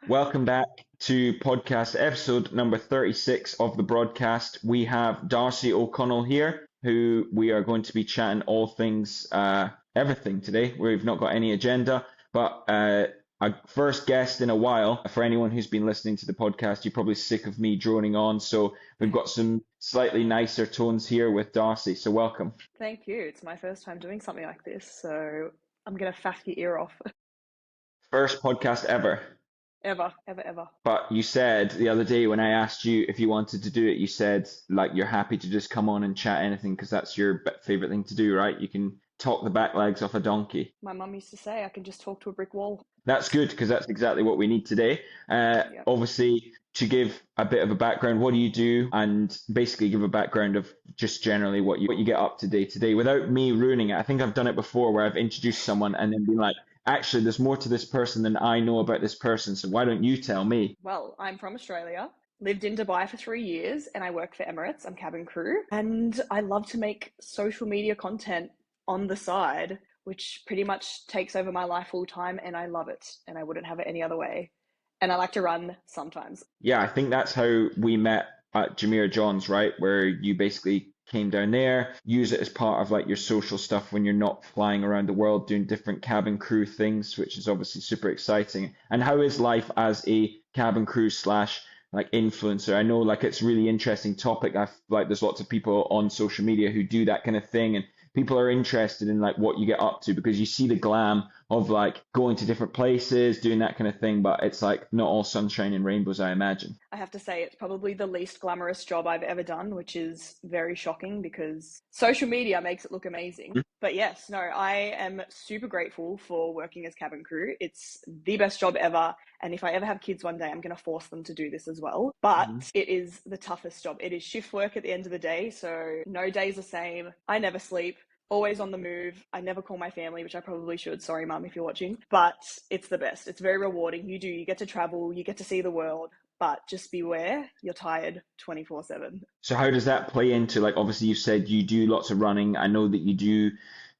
Welcome back to podcast episode number 36 of the broadcast. We have Darcie O'Connell here, who we are going to be chatting all things, everything today. We've not got any agenda, but a first guest in a while. For anyone who's been listening to the podcast, you're probably sick of me droning on. So we've got some slightly nicer tones here with Darcie. So welcome. Thank you. It's my first time doing something like this, so I'm going to faff your ear off. First podcast ever. Ever, ever, ever. But you said the other day when I asked you if you wanted to do it, you said like you're happy to just come on and chat anything because that's your favorite thing to do, right? You can talk the back legs off a donkey. My mum used to say I can just talk to a brick wall. That's good because that's exactly what we need today. Yep. Obviously, to give a bit of a background, what do you do? And basically give a background of just generally what you get up to day without me ruining it. I think I've done it before where I've introduced someone and then been like, actually, there's more to this person than I know about this person, so why don't you tell me? Well, I'm from Australia, lived in Dubai for 3 years, and I work for Emirates. I'm cabin crew, and I love to make social media content on the side, which pretty much takes over my life full time, and I love it, and I wouldn't have it any other way. And I like to run sometimes. Yeah, I think that's how we met at Jameer John's, right? Where you basically came down there, use it as part of like your social stuff when you're not flying around the world doing different cabin crew things, which is obviously super exciting. And how is life as a cabin crew slash like influencer? I know like it's really interesting topic. I've like there's lots of people on social media who do that kind of thing, and people are interested in like what you get up to because you see the glam of like going to different places, doing that kind of thing, but it's like not all sunshine and rainbows, I imagine. I have to say it's probably the least glamorous job I've ever done, which is very shocking because social media makes it look amazing. But yes, no, I am super grateful for working as cabin crew. It's the best job ever. And if I ever have kids one day, I'm going to force them to do this as well. But it is the toughest job. It is shift work at the end of the day. So no day's the same. I never sleep. Always on the move. I never call my family, which I probably should. Sorry, mum, if you're watching. But it's the best. It's very rewarding. You get to travel, you get to see the world, but just beware, you're tired 24/7. So how does that play into like obviously you said you do lots of running. I know that you do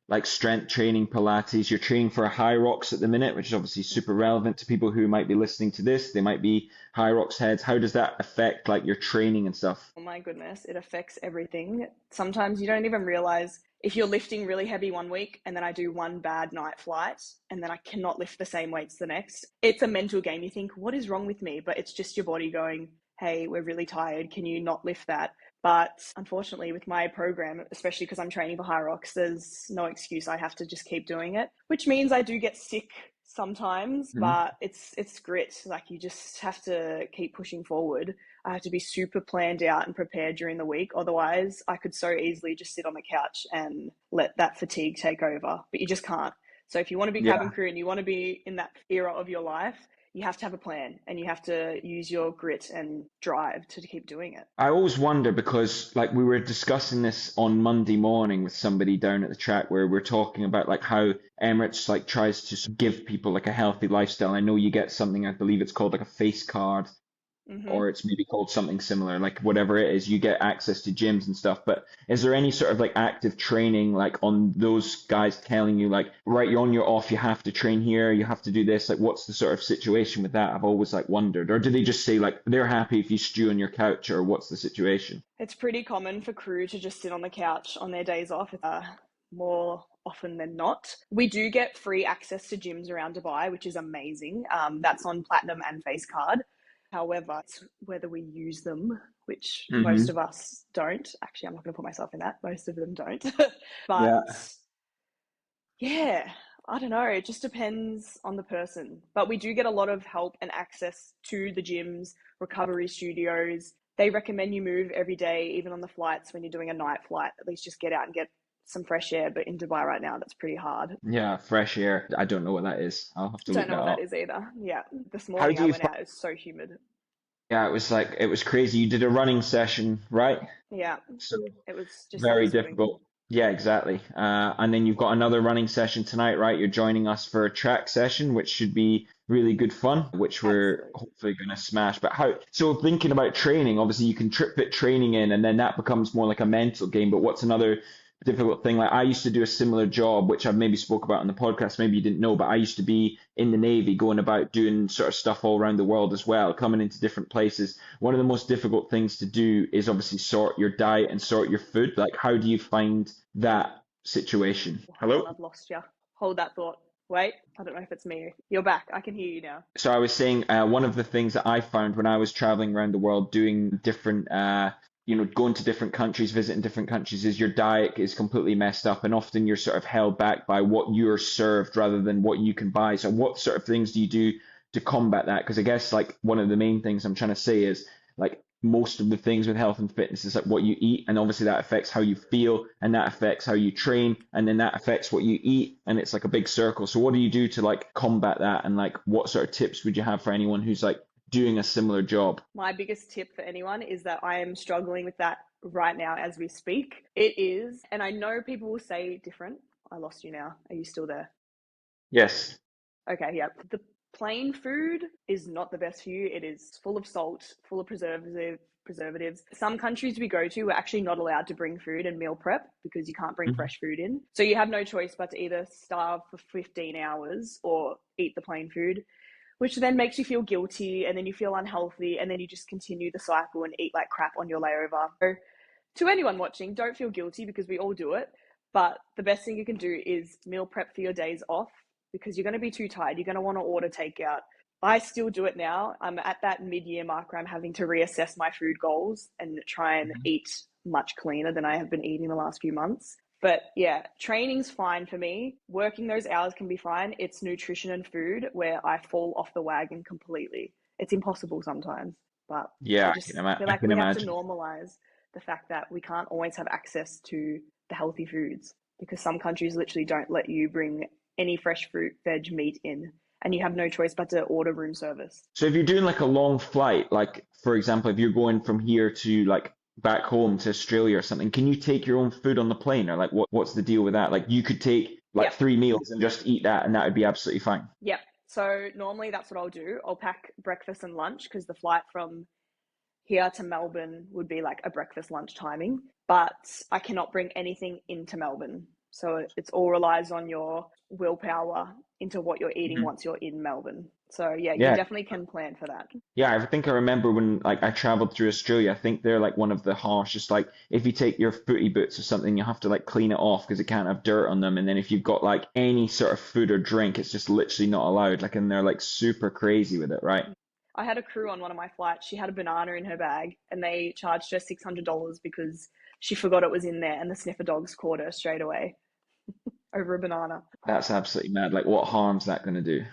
like strength training, Pilates. You're training for High Rocks at the minute, which is obviously super relevant to people who might be listening to this. They might be High Rocks heads. How does that affect like your training and stuff? Oh my goodness, it affects everything. Sometimes you don't even realize if you're lifting really heavy one week and then I do one bad night flight and then I cannot lift the same weights the next. It's a mental game. You think, what is wrong with me? But it's just your body going, hey, we're really tired. Can you not lift that? But unfortunately, with my program, especially because I'm training for High Rocks, there's no excuse. I have to just keep doing it, which means I do get sick sometimes, but it's grit. Like you just have to keep pushing forward. I have to be super planned out and prepared during the week. Otherwise, I could so easily just sit on the couch and let that fatigue take over, but you just can't. So if you want to be cabin crew and you want to be in that era of your life, you have to have a plan and you have to use your grit and drive to keep doing it. I always wonder because like we were discussing this on Monday morning with somebody down at the track where we're talking about like how Emirates like tries to give people like a healthy lifestyle. I know you get something, I believe it's called like a face card or it's maybe called something similar, like whatever it is, you get access to gyms and stuff. But is there any sort of like active training like on those guys telling you like, right, you're on, you're off, you have to train here, you have to do this? Like, what's the sort of situation with that? I've always like wondered. Or do they just say like they're happy if you stew on your couch, or what's the situation? It's pretty common for crew to just sit on the couch on their days off. More often than not. We do get free access to gyms around Dubai, which is amazing. That's on Platinum and Face Card. However, it's whether we use them, which most of us don't. Actually, I'm not going to put myself in that. Most of them don't. But yeah, I don't know. It just depends on the person. But we do get a lot of help and access to the gyms, recovery studios. They recommend you move every day, even on the flights when you're doing a night flight. At least just get out and get some fresh air. But in Dubai right now, that's pretty hard. Yeah, fresh air. I don't know what that is. I'll have to look Don't know that what up. that is either. Yeah, this How morning do I you went out. It was so humid. Yeah, it was crazy. You did a running session, right? Yeah, So it was just very ease moving. difficult. Yeah, exactly. And then you've got another running session tonight, right? You're joining us for a track session, which should be really good fun, which we're Absolutely. hopefully going to smash. But how, so thinking about training, obviously you can trip fit training in and then that becomes more like a mental game. But what's another difficult thing. Like I used to do a similar job, which I've maybe spoke about on the podcast, maybe you didn't know, but I used to be in the Navy going about doing sort of stuff all around the world as well, coming into different places. One of the most difficult things to do is obviously sort your diet and sort your food. Like how do you find that situation? Oh, hang Hello? on, I've lost you. Hold that thought. Wait, I don't know if it's me. You're back. I can hear you now. So I was saying one of the things that I found when I was traveling around the world doing different, going to different countries, visiting different countries, is your diet is completely messed up, and often you're sort of held back by what you're served rather than what you can buy. So what sort of things do you do to combat that? Because I guess like one of the main things I'm trying to say is like most of the things with health and fitness is like what you eat, and obviously that affects how you feel, and that affects how you train, and then that affects what you eat, and it's like a big circle. So what do you do to like combat that, and like what sort of tips would you have for anyone who's like doing a similar job? My biggest tip for anyone is that I am struggling with that right now as we speak. It is, and I know people will say different. I lost you now. Are you still there? Yes. Okay, yeah. The plain food is not the best for you. It is full of salt, full of preservatives. Some countries we go to, we're actually not allowed to bring food and meal prep because you can't bring Mhm. fresh food in. So you have no choice but to either starve for 15 hours or eat the plain food, which then makes you feel guilty and then you feel unhealthy and then you just continue the cycle and eat like crap on your layover. So to anyone watching, don't feel guilty because we all do it. But the best thing you can do is meal prep for your days off because you're going to be too tired. You're going to want to order takeout. I still do it now. I'm at that mid-year mark where I'm having to reassess my food goals and try and Mhm. eat much cleaner than I have been eating the last few months. But yeah, training's fine for me. Working those hours can be fine. It's nutrition and food where I fall off the wagon completely. It's impossible sometimes, but I Yeah, just feel I like can we have to imagine. normalize the fact that we can't always have access to the healthy foods because some countries literally don't let you bring any fresh fruit, veg, meat in, and you have no choice but to order room service. So if you're doing like a long flight, like for example, if you're going from here to like back home to Australia or something, can you take your own food on the plane, or like what's the deal with that? Like you could take like Yep, 3 meals and just eat that, and that would be absolutely fine. yep. So normally that's what I'll do. I'll pack breakfast and lunch because the flight from here to Melbourne would be like a breakfast lunch timing, but I cannot bring anything into Melbourne. So it's all relies on your willpower into what you're eating Mhm. once you're in Melbourne. So yeah, you Yeah, definitely can plan for that. yeah. I think I remember when like I traveled through Australia. I think they're like one of the harshest. Like if you take your footy boots or something, you have to like clean it off because it can't have dirt on them. And then if you've got like any sort of food or drink, it's just literally not allowed. Like and they're like super crazy with it, right? I had a crew on one of my flights. She had a banana in her bag and they charged her $600 because she forgot it was in there and the sniffer dogs caught her straight away over a banana. That's absolutely mad. Like what harm's that going to do?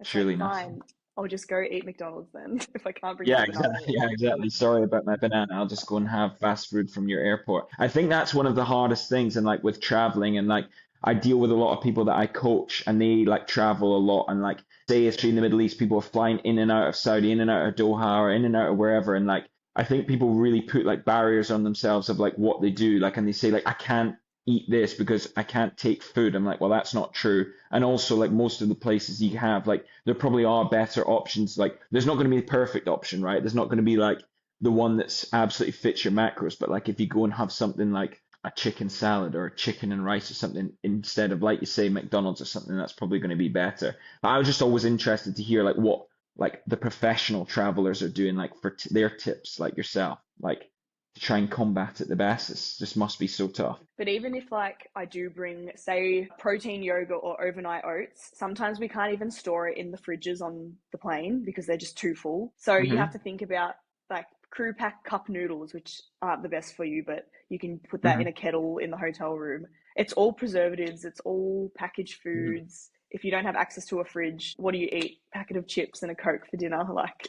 It's like, Surely nothing. fine, I'll just go eat McDonald's then if I can't bring Yeah, my exactly. banana in. Yeah, exactly. Sorry about my banana. I'll just go and have fast food from your airport. I think that's one of the hardest things, and like with traveling, and like I deal with a lot of people that I coach, and they like travel a lot, and like say especially in the Middle East, people are flying in and out of Saudi, in and out of Doha, or in and out of wherever, and like I think people really put like barriers on themselves of like what they do, like, and they say like I can't eat this because I can't take food. I'm like, well, that's not true. And also, like most of the places you have, like there probably are better options. Like there's not going to be the perfect option, right? There's not going to be like the one that's absolutely fits your macros. But like if you go and have something like a chicken salad or a chicken and rice or something instead of like you say McDonald's or something, that's probably going to be better. But I was just always interested to hear like what like the professional travelers are doing like for t their tips, like yourself, like to try and combat it the best. It's just must be so tough. But even if like I do bring, say, protein yogurt or overnight oats, sometimes we can't even store it in the fridges on the plane because they're just too full. So you have Hmm. to think about like crew pack cup noodles, which aren't the best for you, but you can put that in a Hmm. kettle in the hotel room. It's all preservatives, it's all packaged Hmm. foods. If you don't have access to a fridge, what do you eat? Packet of chips and a Coke for dinner? Like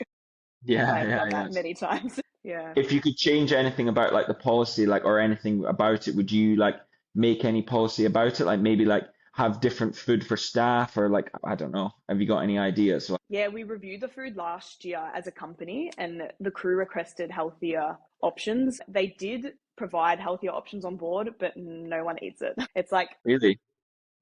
I Yeah, have yeah, done that yes. many times. Yeah. If you could change anything about like the policy, like or anything about it, would you like make any policy about it? Like maybe like have different food for staff or like I don't know. Have you got any ideas? Like, Yeah, we reviewed the food last year as a company and the crew requested healthier options. They did provide healthier options on board, but no one eats it. It's like really?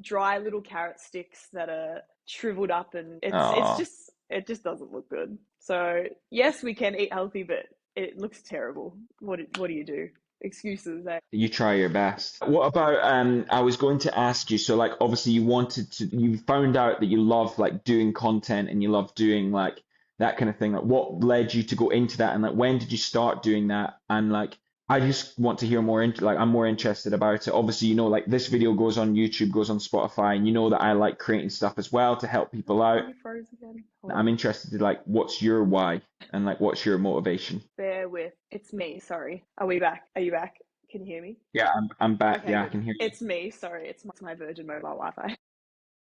dry little carrot sticks that are shriveled up and Oh, it just doesn't look good. So, yes, we can eat healthy, but it looks terrible. What do you do? Excuses. Eh? You try your best. What about I was going to ask you, so like obviously you found out that you love like doing content and you love doing like that kind of thing. Like what led you to go into that and like when did you start doing that? And like I just want to hear more into like I'm more interested about it. Obviously, like this video goes on YouTube, goes on Spotify, and you know that I like creating stuff as well to help people Oh, out. you froze again. Hold I'm on. interested in like what's your why and like what's your motivation? Bear with. It's me. Sorry. Are we back? Are you back? Can you hear me? Yeah, I'm back. Okay, Yeah, I good. can hear you. It's me. Sorry. It's my Virgin Mobile Wi-Fi.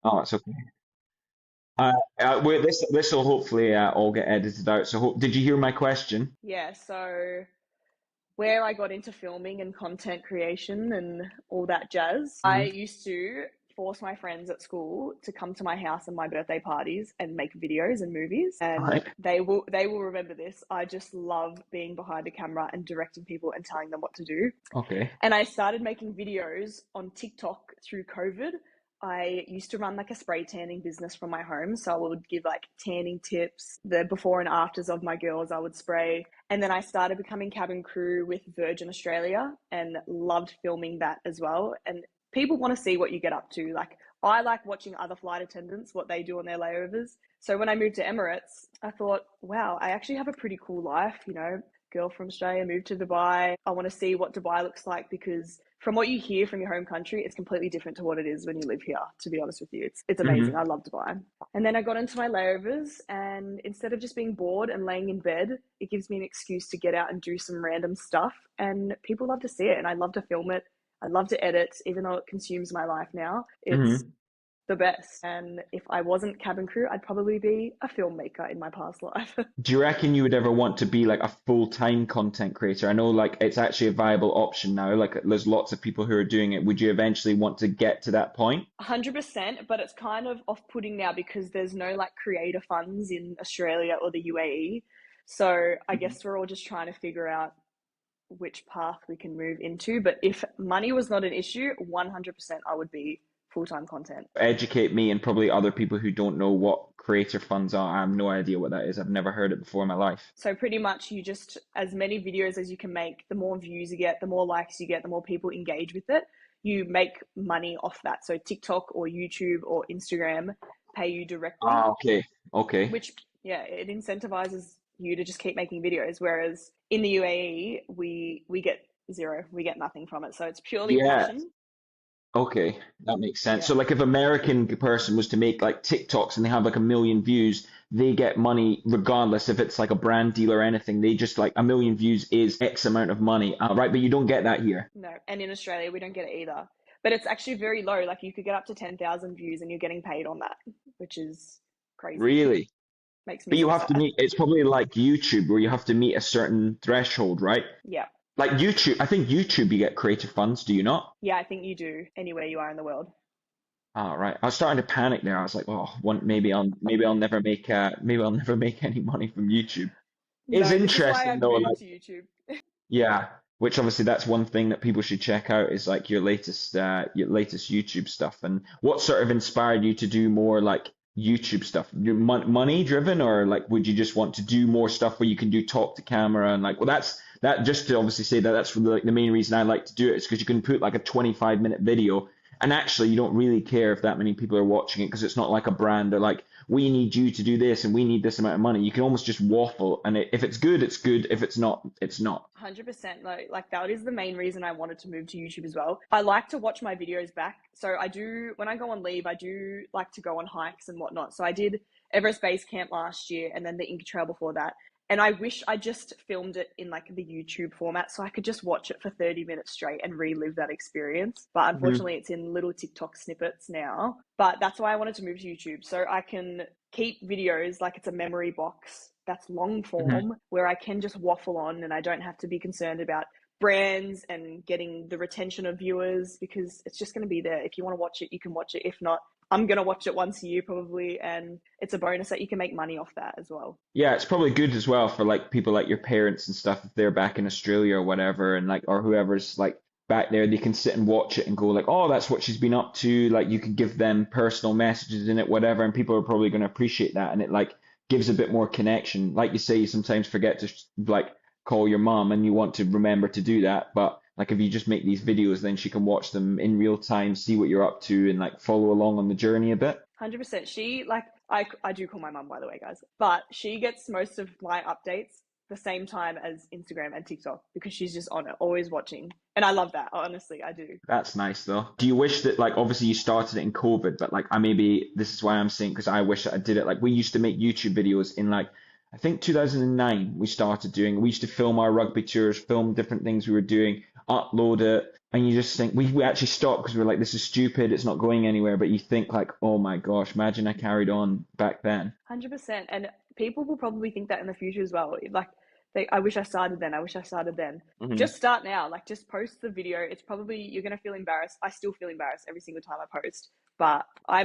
Oh, it's okay. This will hopefully all get edited out. So, did you hear my question? Yeah. So where I got into filming and content creation and all that jazz, I Hmm. used to force my friends at school to come to my house and my birthday parties and make videos and movies. All And right. they will remember this. I just love being behind a camera and directing people and telling them what to do. Okay. And I started making videos on TikTok through COVID. I used to run like a spray tanning business from my home. So I would give like tanning tips, the before and afters of my girls, I would spray. And then I started becoming cabin crew with Virgin Australia and loved filming that as well. And people want to see what you get up to. Like, I like watching other flight attendants, what they do on their layovers. So when I moved to Emirates, I thought, wow, I actually have a pretty cool life, girl from Australia moved to Dubai. I want to see what Dubai looks like because from what you hear from your home country, it's completely different to what it is when you live here, to be honest with you. It's amazing. Hmm. I love Dubai. And then I got into my layovers, and instead of just being bored and laying in bed, it gives me an excuse to get out and do some random stuff. And people love to see it, and I love to film it. I love to edit, even though it consumes my life now. It's Hmm. the best. And if I wasn't cabin crew, I'd probably be a filmmaker in my past life. Do you reckon you would ever want to be like a full-time content creator? I know like it's actually a viable option now. Like there's lots of people who are doing it. Would you eventually want to get to that point? 100%, but it's kind of off-putting now because there's no like creator funds in Australia or the UAE. So I Mhm. guess we're all just trying to figure out which path we can move into. But if money was not an issue, 100% I would be full-time content. Educate me and probably other people who don't know what creator funds are. I have no idea what that is. I've never heard it before in my life. So pretty much you just, as many videos as you can make, the more views you get, the more likes you get, the more people engage with it, you make money off that. So TikTok or YouTube or Instagram pay you directly, Ah, okay. Okay. which, yeah, it incentivizes you to just keep making videos. Whereas in the UAE, we get zero, we get nothing from it. So it's purely Yeah. passion. Okay, that makes sense. So Yeah. like if American person was to make like TikToks and they have like 1 million views, they get money regardless if it's like a brand deal or anything. They just like 1 million views is X amount of money, right? But you don't get that here. No. And in Australia, we don't get it either. But it's actually very low. Like you could get up to 10,000 views and you're getting paid on that, which is crazy. Really? Makes me But you so have to sad. meet, it's probably like YouTube where you have to meet a certain threshold, right? Yeah. Like YouTube, I think YouTube you get creative funds, do you not? Yeah, I think you do anywhere you are in the world. Ah, right. I was starting to panic there. I was like, oh, maybe I'll never make maybe I'll never make any money from YouTube. It's No, this is why I interesting though, moved like to YouTube. yeah, which obviously that's one thing that people should check out is like your latest YouTube stuff. And what sort of inspired you to do more like YouTube stuff? Your money driven, or like would you just want to do more stuff where you can do talk to camera and like well that's that just to obviously say that that's like the main reason I like to do it is because you can put like a 25-minute video and actually you don't really care if that many people are watching it because it's not like a brand. They're like we need you to do this and we need this amount of money. You can almost just waffle, and if it's good, it's good. If it's not, it's not. 100%. Like that is the main reason I wanted to move to YouTube as well. I like to watch my videos back. So I do, when I go on leave, I do like to go on hikes and whatnot. So I did Everest Base Camp last year and then the Inca Trail before that. And I wish I just filmed it in like the YouTube format so I could just watch it for 30 minutes straight and relive that experience. But Hmm. unfortunately, it's in little TikTok snippets now. But that's why I wanted to move to YouTube. So I can keep videos like it's a memory box that's long Hmm. form where I can just waffle on and I don't have to be concerned about brands and getting the retention of viewers because it's just going to be there. If you want to watch it, you can watch it. If not, I'm going to watch it once a year probably. And it's a bonus that you can make money off that as well. Yeah, it's probably good as well for like people like your parents and stuff if they're back in Australia or whatever, and like or whoever's like back there, they can sit and watch it and go like, oh, that's what she's been up to. Like you could give them personal messages in it, whatever, and people are probably going to appreciate that, and it like gives a bit more connection. Like you say, you sometimes forget to like call your mom and you want to remember to do that. But like if you just make these videos, then she can watch them in real time, see what you're up to, and like follow along on the journey a bit. 100%. She, like, I do call my mum, by the way, guys, but she gets most of my updates the same time as Instagram and TikTok because she's just on it, always watching. And I love that. Honestly, I do. That's nice though. Do you wish that like obviously you started it in COVID, but like I maybe this is why I'm saying because I wish that I did it. Like we used to make YouTube videos in like I think 2009 we started doing. We used to film our rugby tours, film different things we were doing, upload it, and you just think we actually stopped because we were like this is stupid, it's not going anywhere. But you think like oh my gosh, imagine I carried on back then. 100%. And people will probably think that in the future as well. Like, I wish I started then. I wish I started then. Hmm. Just start now. Like, just post the video. It's probably, you're going to feel embarrassed. I still feel embarrassed every single time I post. But I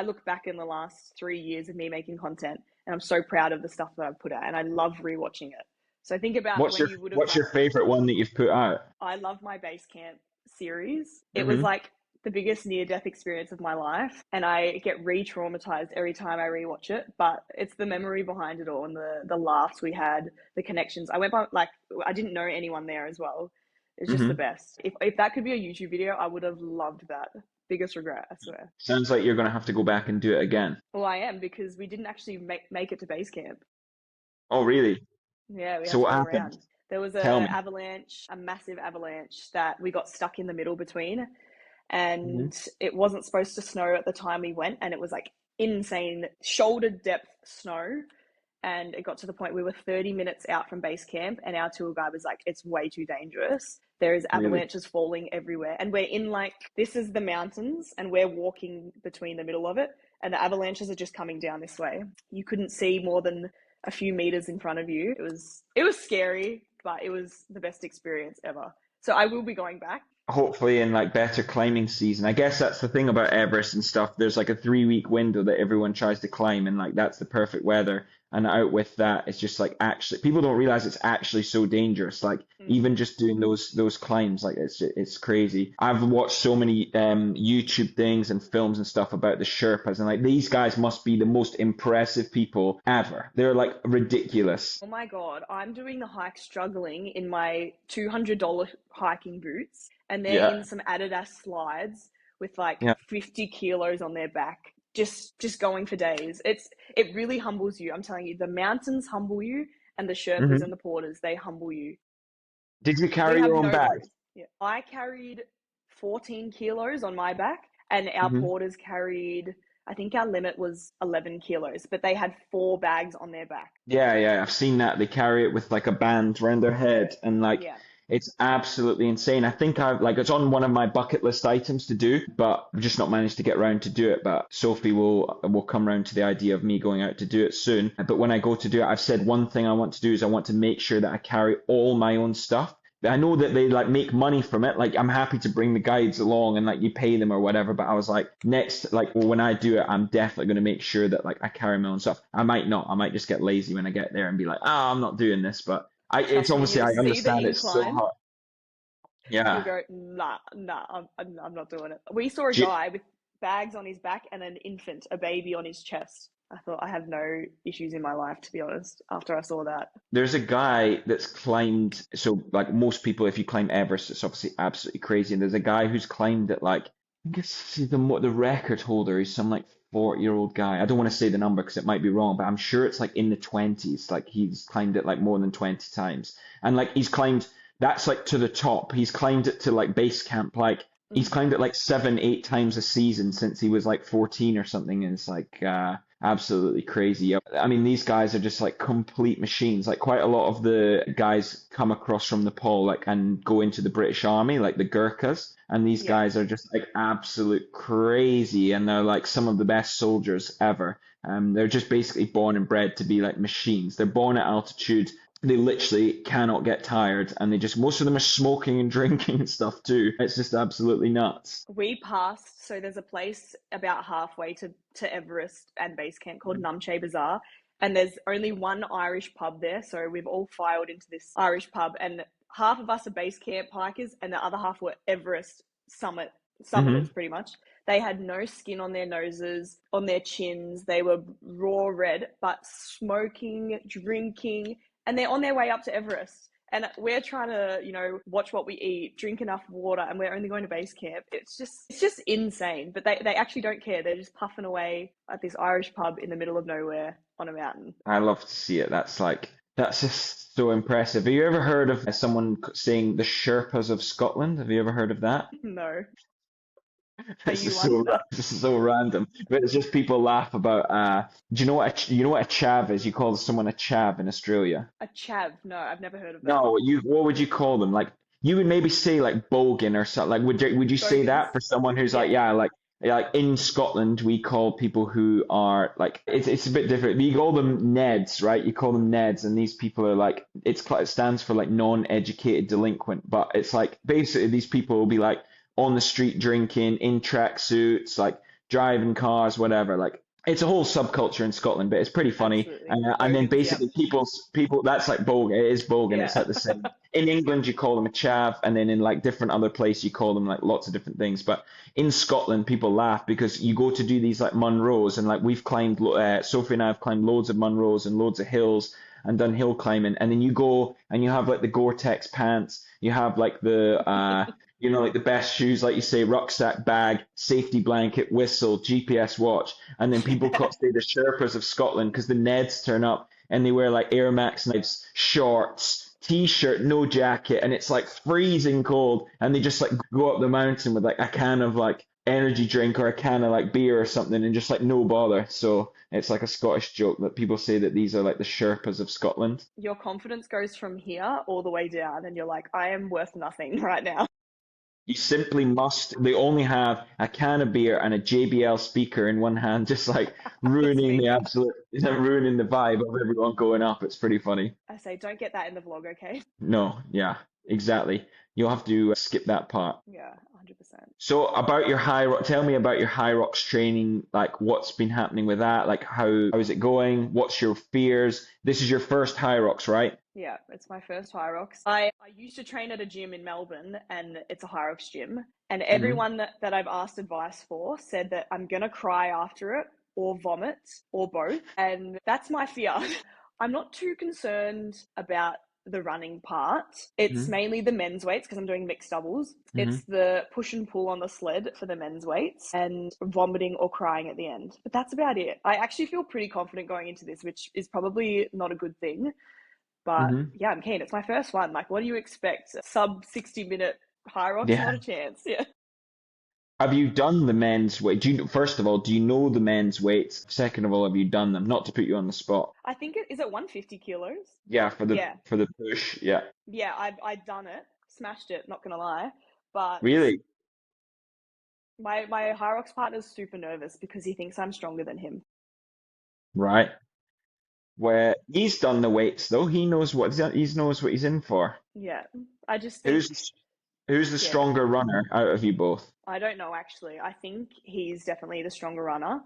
look back in the last 3 years of me making content and I'm so proud of the stuff that I've put out and I love rewatching it. So think about when you would have What's like, your favorite one that you've put out? I love my base camp series. It was Hmm. like the biggest near death experience of my life, and I get re traumatized every time I rewatch it. But it's the memory behind it all and the laughs we had, the connections. I went by like I didn't know anyone there as well. It's just the Hmm. best. If that could be a YouTube video, I would have loved that. Biggest regret, I swear. Sounds like you're gonna have to go back and do it again. Well, I am because we didn't actually make it to base camp. Oh, really? Yeah, we So had to what go happened? around. There was Tell a me. avalanche, a massive avalanche that we got stuck in the middle between, Hmm. and it wasn't supposed to snow at the time we went, and it was like insane shoulder depth snow. And it got to the point we were 30 minutes out from base camp, and our tour guide was like, "It's way too dangerous. There is Really? avalanches falling everywhere." And we're in like, this is the mountains, and we're walking between the middle of it, and the avalanches are just coming down this way. You couldn't see more than a few meters in front of you. It was scary, but it was the best experience ever. So I will be going back. Hopefully in like better climbing season. I guess that's the thing about Everest and stuff. There's like a 3 week window that everyone tries to climb, and like that's the perfect weather. And out with that, it's just like actually people don't realize it's actually so dangerous. Like Mm. even just doing those climbs, like it's crazy. I've watched so many YouTube things and films and stuff about the Sherpas, and like these guys must be the most impressive people ever. They're like ridiculous. Oh my God, I'm doing the hike struggling in my $200 hiking boots, and they're Yeah, in some Adidas slides with like yeah. 50 kilos on their back, just going for days. It really humbles you. I'm telling you, the mountains humble you, and the Sherpas Hmm. and the porters, they humble you. Did you We carry have your own no bag? worries. Yeah. I carried 14 kilos on my back, and our Hmm. porters carried, I think our limit was 11 kilos, but they had 4 bags on their back. Yeah, yeah, I've seen that. They carry it with like a band around their head, and like Yeah. it's absolutely insane. I think I've like it's on one of my bucket list items to do, but I've just not managed to get around to do it. But Sophie will come around to the idea of me going out to do it soon. But when I go to do it, I've said one thing I want to do is I want to make sure that I carry all my own stuff. I know that they like make money from it. Like I'm happy to bring the guides along and like you pay them or whatever. But I was like, next, like well, when I do it, I'm definitely going to make sure that like I carry my own stuff. I might not. I might just get lazy when I get there and be like, ah, I'm not doing this. But it's Trust me, obviously you'll I see the understand it's so incline. hard. You'll Yeah. go, nah, nah, I'm not doing it. We saw a Do you- guy with bags on his back and an infant, a baby on his chest. I thought I have no issues in my life, to be honest, after I saw that. there's a guy that's climbed. So like most people, if you climb Everest, it's obviously absolutely crazy. And there's a guy who's climbed it like I guess he's the record holder. He's some like 40-year-old guy. I don't want to say the number because it might be wrong, but I'm sure it's like in the 20s. Like he's climbed it like more than 20 times. And like he's climbed that's like to the top. He's climbed it to like base camp. Like he's Mm. climbed it like 7, 8 times a season since he was like 14 or something. And it's like absolutely crazy. I mean, these guys are just like complete machines. Like quite a lot of the guys come across from Nepal, like and go into the British Army, like the Gurkhas. And these Yeah. guys are just like absolute crazy, and they're like some of the best soldiers ever. They're just basically born and bred to be like machines. They're born at altitude. They literally cannot get tired, and they just most of them are smoking and drinking and stuff too. It's just absolutely nuts. We passed, so there's a place about halfway to Everest and base camp called Numche Bazaar, and there's only one Irish pub there, so we've all filed into this Irish pub, and half of us are base camp hikers, and the other half were Everest Hmm. summiters, pretty much. They had no skin on their noses, on their chins. They were raw red, but smoking, drinking, and they're on their way up to Everest. And we're trying to, watch what we eat, drink enough water, and we're only going to base camp. It's just insane. But they actually don't care. They're just puffing away at this Irish pub in the middle of nowhere on a mountain. I love to see it. That's just so impressive. Have you ever heard of someone saying the Sherpas of Scotland? Have you ever heard of that? No. Are This you is one? this is so random, but it's just people laugh about. Do you know you know what a chav is? You call someone a chav in Australia. A chav? No, I've never heard of that. No, what would you call them? Like you would maybe say like bogan or something. Like would you say that Bogans? for someone who's like Yeah. yeah like in Scotland we call people who are like it's a bit different. You call them Neds, right? You call them Neds, and these people are like it stands for like non-educated delinquent, but it's like basically these people will be like on the street drinking in tracksuits, like driving cars, whatever. Like it's a whole subculture in Scotland, but it's pretty funny. Absolutely. And then Bogans, yep. basically people that's like bogan. It is bogan. It's Yeah. like the same. In England, you call them a chav, and then in like different other places, you call them like lots of different things. But in Scotland, people laugh because you go to do these like Munros, and like we've climbed, Sophie and I have climbed loads of Munros and loads of hills and done hill climbing, and then you go and you have like the Gore-Tex pants, you have like the like the best shoes, like you say, rucksack, bag, safety blanket, whistle, GPS watch, and then people say the Sherpas of Scotland because the Neds turn up and they wear like Air Max knives, shorts, t-shirt, no jacket, and it's like freezing cold, and they just like go up the mountain with like a can of like energy drink or a can of like beer or something and just like no bother. So it's like a Scottish joke that people say that these are like the Sherpas of Scotland. Your confidence goes from here all the way down, and you're like, I am worth nothing right now. You simply must. They only have a can of beer and a JBL speaker in one hand, just like ruining the Speaker. ruining the vibe of everyone going up. It's pretty funny. I say, don't get that in the vlog, okay? No, yeah, exactly. You'll have to skip that part. Yeah, 100%. So about your tell me about your high rocks training. Like what's been happening with that? Like how is it going? What's your fears? This is your first high rocks, right? Yeah, it's my first Hyrox. I used to train at a gym in Melbourne, and it's a Hyrox gym. And Hmm. everyone that I've asked advice for said that I'm going to cry after it or vomit or both. And that's my fear. I'm not too concerned about the running part. It's Hmm. mainly the men's weights because I'm doing mixed doubles. Hmm. It's the push and pull on the sled for the men's weights and vomiting or crying at the end. But that's about it. I actually feel pretty confident going into this, which is probably not a good thing. But Hmm. yeah, I'm keen. It's my first one. Like, what do you expect? Sub 60-minute high rocks? Not Yeah. a chance. Yeah. Have you done the men's weight? First of all, do you know the men's weights? Second of all, have you done them? Not to put you on the spot. I think is it 150 kilos? Yeah, Yeah. for the push. Yeah. Yeah, I've done it. Smashed it, not gonna lie. But Really? my high rocks partner's super nervous because he thinks I'm stronger than him. Right. Where he's done the weights though. He knows what he's in for. Yeah. I just think, Who's who's the yeah, stronger runner out of you both? I don't know actually. I think he's definitely the stronger runner.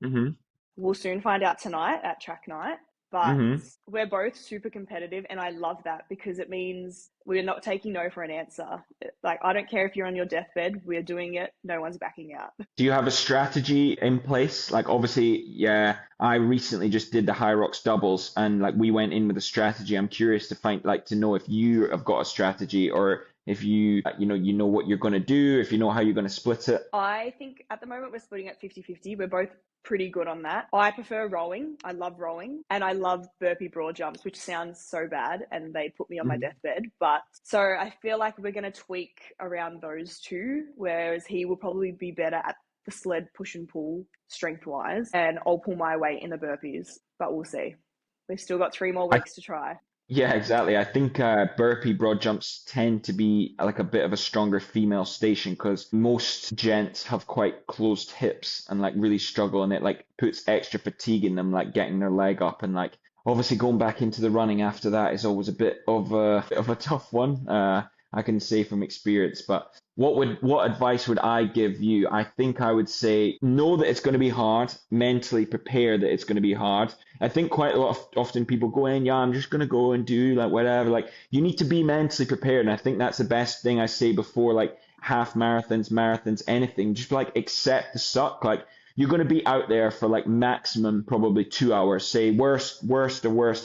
Hmm. We'll soon find out tonight at track night. But Hmm. we're both super competitive, and I love that because it means we're not taking no for an answer. Like, I don't care if you're on your deathbed, we're doing it. No one's backing out. Do you have a strategy in place? Like obviously, yeah, I recently just did the High Rocks doubles and like we went in with a strategy. I'm curious to know if you have got a strategy or if you know what you're going to do, if you know how you're going to split it. I think at the moment we're splitting at 50-50. We're both pretty good on that. I prefer rowing. I love rowing, and I love burpee broad jumps, which sounds so bad and they put me on my Mhm. deathbed. But so I feel like we're going to tweak around those two, whereas he will probably be better at the sled push and pull strength wise, and I'll pull my weight in the burpees, but we'll see. We've still got 3 more I weeks to try. Yeah, exactly. I think burpee broad jumps tend to be like a bit of a stronger female station because most gents have quite closed hips and like really struggle, and it like puts extra fatigue in them, like getting their leg up, and like obviously going back into the running after that is always a bit of a tough one. I can say from experience, but what advice would I give you? I think I would say know that it's going to be hard, mentally prepare that it's going to be hard. I think quite a lot of often people go in, yeah, I'm just gonna go and do like whatever. Like you need to be mentally prepared, and I think that's the best thing I say before like half marathons, anything. Just like accept the suck. Like you're going to be out there for like maximum probably 2 hours. Say worst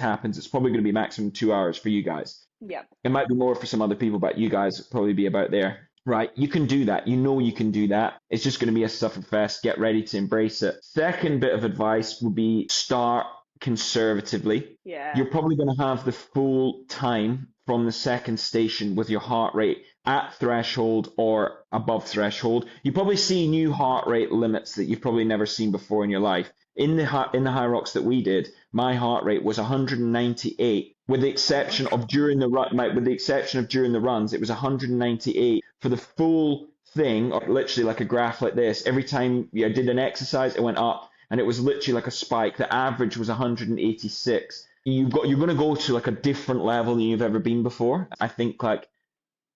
happens, it's probably going to be maximum 2 hours for you guys. Yeah. It might be more for some other people, but you guys will probably be about there. Right, you can do that. You know you can do that. It's just going to be a sufferfest. Get ready to embrace it. Second bit of advice would be start conservatively. Yeah. You're probably going to have the full time from the second station with your heart rate at threshold or above threshold. You probably see new heart rate limits that you've probably never seen before in your life. In the high rocks that we did, my heart rate was 198, with the exception of during the run. With the exception of during the runs, it was 198 for the full thing, or literally like a graph like this. Every time I did an exercise, it went up, and it was literally like a spike. The average was 186. You're going to go to like a different level than you've ever been before. I think like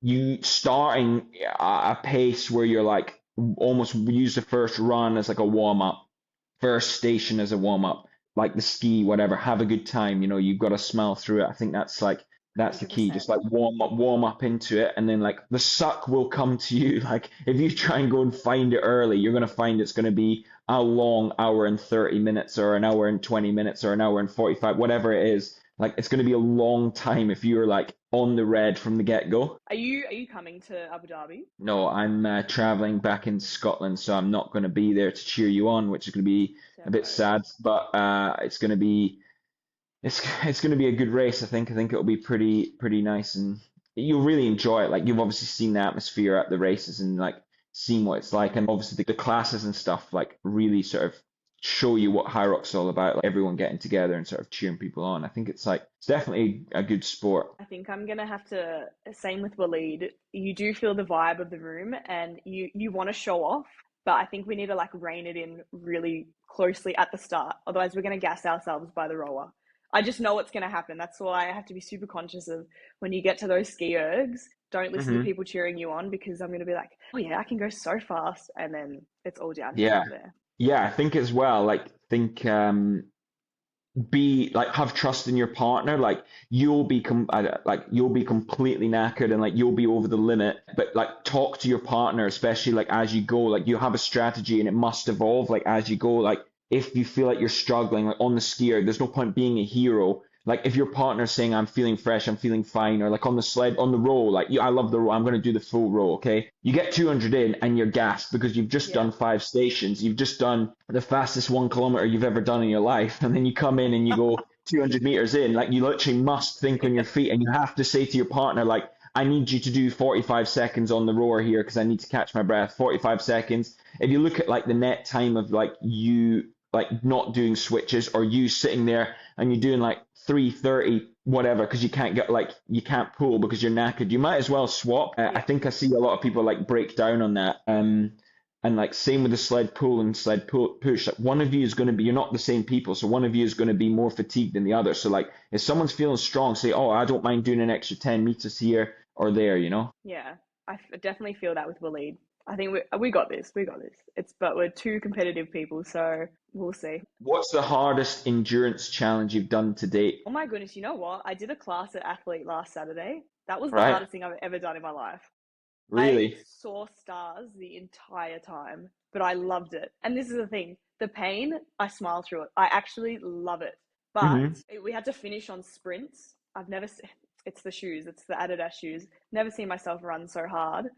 you starting a pace where you're like almost use the first run as like a warm up, first station as a warm up, like the ski, whatever. Have a good time. You've got to smile through it. I think that's the key. 100%. Just like warm up into it, and then like the suck will come to you. Like if you try and go and find it early, you're gonna find it's gonna be a long hour and 30 minutes, or an hour and 20 minutes, or an hour and 45, whatever it is. Like it's gonna be a long time if you're like on the red from the get go. Are you coming to Abu Dhabi? No, I'm traveling back in Scotland, so I'm not gonna be there to cheer you on, which is gonna be a bit sad, but it's gonna be. It's going to be a good race, I think. I think it'll be pretty nice, and you'll really enjoy it. Like you've obviously seen the atmosphere at the races and like seen what it's like, and obviously the classes and stuff like really sort of show you what High Rock's all about. Like everyone getting together and sort of cheering people on. I think it's definitely a good sport. I think I'm gonna have to, same with Waleed. You do feel the vibe of the room, and you want to show off, but I think we need to like rein it in really closely at the start. Otherwise, we're gonna gas ourselves by the rower. I just know what's going to happen. That's why I have to be super conscious of when you get to those ski ergs, don't listen to people cheering you on, because I'm going to be like, oh yeah, I can go so fast. And then it's all downhill Yeah. from there. Yeah, I think as well, be like have trust in your partner. Like you'll be completely knackered and like you'll be over the limit, but like talk to your partner, especially like as you go. Like you have a strategy and it must evolve like as you go. Like if you feel like you're struggling like on the skier, there's no point being a hero. Like if your partner's saying I'm feeling fresh, I'm feeling fine, or like on the sled, on the row, like I love the row, I'm going to do the full row, okay? You get 200 in and you're gassed because you've just done 5 stations. You've just done the fastest 1 kilometer you've ever done in your life. And then you come in and you go 200 meters in. Like you literally must think on your feet, and you have to say to your partner, like, I need you to do 45 seconds on the rower here because I need to catch my breath. 45 seconds. If you look at like the net time of like you like not doing switches, or you sitting there and you're doing like 3:30 whatever because you can't get like you can't pull because you're knackered, you might as well swap. I think I see a lot of people like break down on that, and like same with the sled pull and sled push. Like one of you is going to be, you're not the same people, so one of you is going to be more fatigued than the other. So like if someone's feeling strong, say, oh, I don't mind doing an extra 10 meters here or there, Yeah, I definitely feel that with Waleed. I think we got this. We got this. But we're two competitive people, so we'll see. What's the hardest endurance challenge you've done to date? Oh my goodness, you know what? I did a class at Athlete last Saturday. That was the Right? hardest thing I've ever done in my life. I Really? saw stars the entire time, but I loved it. And this is the thing, the pain, I smile through it. I actually love it. But we had to finish on sprints. It's the shoes, it's the Adidas shoes. Never seen myself run so hard.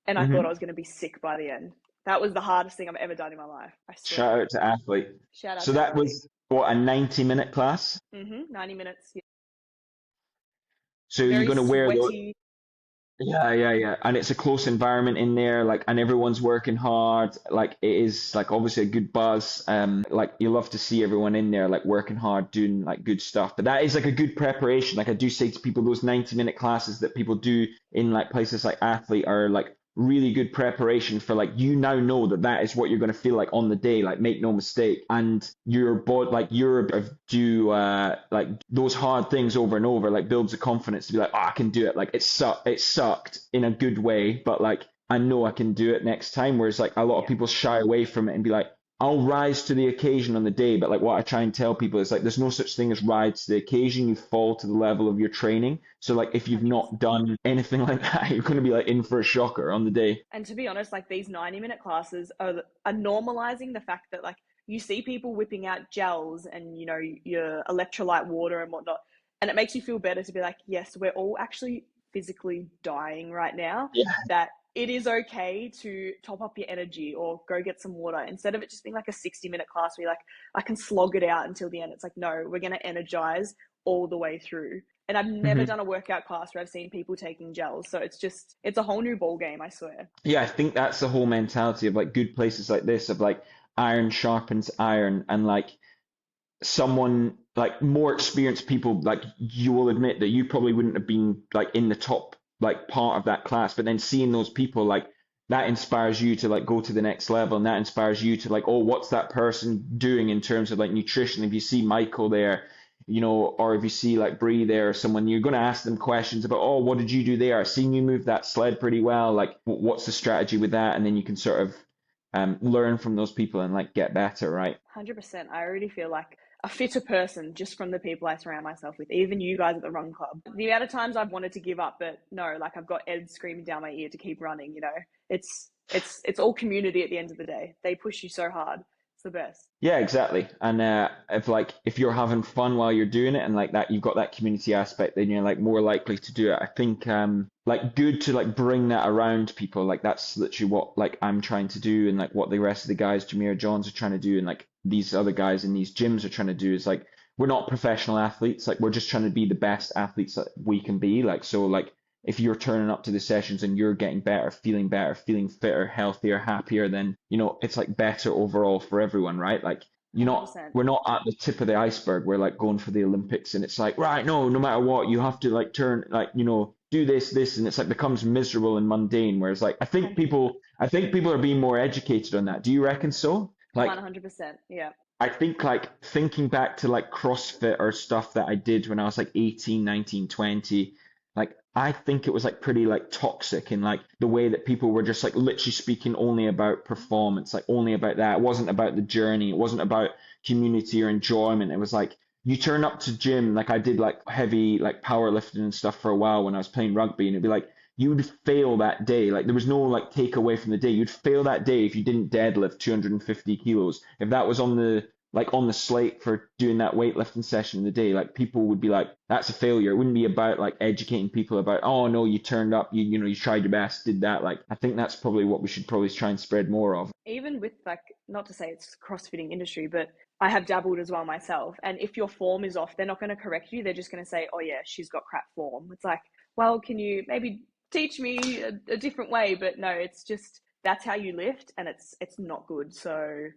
And I thought I was going to be sick by the end. That was the hardest thing I've ever done in my life. I swear. Shout out to athlete. Shout out So to that Athlete. was what, a 90-minute class? 90 minutes. Yeah. So you're Very going to wear those. sweaty. Yeah. And it's a close environment in there, like, and everyone's working hard. Like, it is like obviously a good buzz. Like you love to see everyone in there, like working hard, doing like good stuff. But that is like a good preparation. Like I do say to people, those 90-minute classes that people do in like places like Athlete are like really good preparation for like, you now know that is what you're going to feel like on the day, like make no mistake. And your body, like you're do like those hard things over and over, like builds the confidence to be like, oh, I can do it. Like it sucked in a good way, but like I know I can do it next time. Whereas like a lot of people shy away from it and be like, I'll rise to the occasion on the day, but like what I try and tell people is like there's no such thing as rise to the occasion. You fall to the level of your training. So like if you've not 100%. done anything like that, you're going to be like in for a shocker on the day. And to be honest, like these 90-minute classes are normalizing the fact that like you see people whipping out gels and your electrolyte water and whatnot, and it makes you feel better to be like, yes, we're all actually physically dying right now. Yeah. That it is okay to top up your energy or go get some water instead of it just being like a 60-minute class where you're like, I can slog it out until the end. It's like, no, we're going to energize all the way through. And I've never Mhm. done a workout class where I've seen people taking gels. So it's a whole new ball game, I swear. Yeah, I think that's the whole mentality of like good places like this of like iron sharpens iron and like someone like more experienced people like you will admit that you probably wouldn't have been like in the top like part of that class, but then seeing those people like that inspires you to like go to the next level, and that inspires you to like, oh, what's that person doing in terms of like nutrition? If you see Michael there, or if you see like Bree there or someone, you're going to ask them questions about, oh, what did you do there? I've seen you move that sled pretty well. Like, what's the strategy with that? And then you can sort of learn from those people and like get better, right? 100%. I already feel like a fitter person just from the people I surround myself with, even you guys at the run club. The amount of times I've wanted to give up, but no, like I've got Ed screaming down my ear to keep running. It's all community at the end of the day. They push you so hard. It's the best. Yeah, exactly. And if you're having fun while you're doing it and like that you've got that community aspect, then you're like more likely to do it. I think like good to like bring that around people. Like that's literally what like I'm trying to do and like what the rest of the guys, Jameer Johns are trying to do and like these other guys in these gyms are trying to do is like we're not professional athletes. Like we're just trying to be the best athletes that we can be. Like so like if you're turning up to the sessions and you're getting better, feeling fitter, healthier, happier, then, it's like better overall for everyone, right? Like, we're 100%. not at the tip of the iceberg. We're like going for the Olympics and it's like, right, no matter what, you have to like turn, like, do this, and it's like becomes miserable and mundane. Whereas like, I think people are being more educated on that. Do you reckon so? Like, 100%. Yeah. I think like thinking back to like CrossFit or stuff that I did when I was like 18, 19, 20, like I think it was like pretty like toxic in like the way that people were just like literally speaking only about performance, like only about that. It wasn't about the journey. It wasn't about community or enjoyment. It was like you turn up to gym, like I did like heavy like powerlifting and stuff for a while when I was playing rugby, and it'd be like you would fail that day. Like there was no like takeaway from the day. You'd fail that day if you didn't deadlift 250 kilos. If that was on the slate for doing that weightlifting session in the day, like people would be like, that's a failure. It wouldn't be about like educating people about, oh no, you turned up, you tried your best, did that. Like I think that's probably what we should probably try and spread more of. Even with like, not to say it's crossfitting industry, but I have dabbled as well myself. And if your form is off, they're not going to correct you. They're just going to say, oh yeah, she's got crap form. It's like, well, can you maybe teach me a different way? But no, it's just that's how you lift, and it's not good. So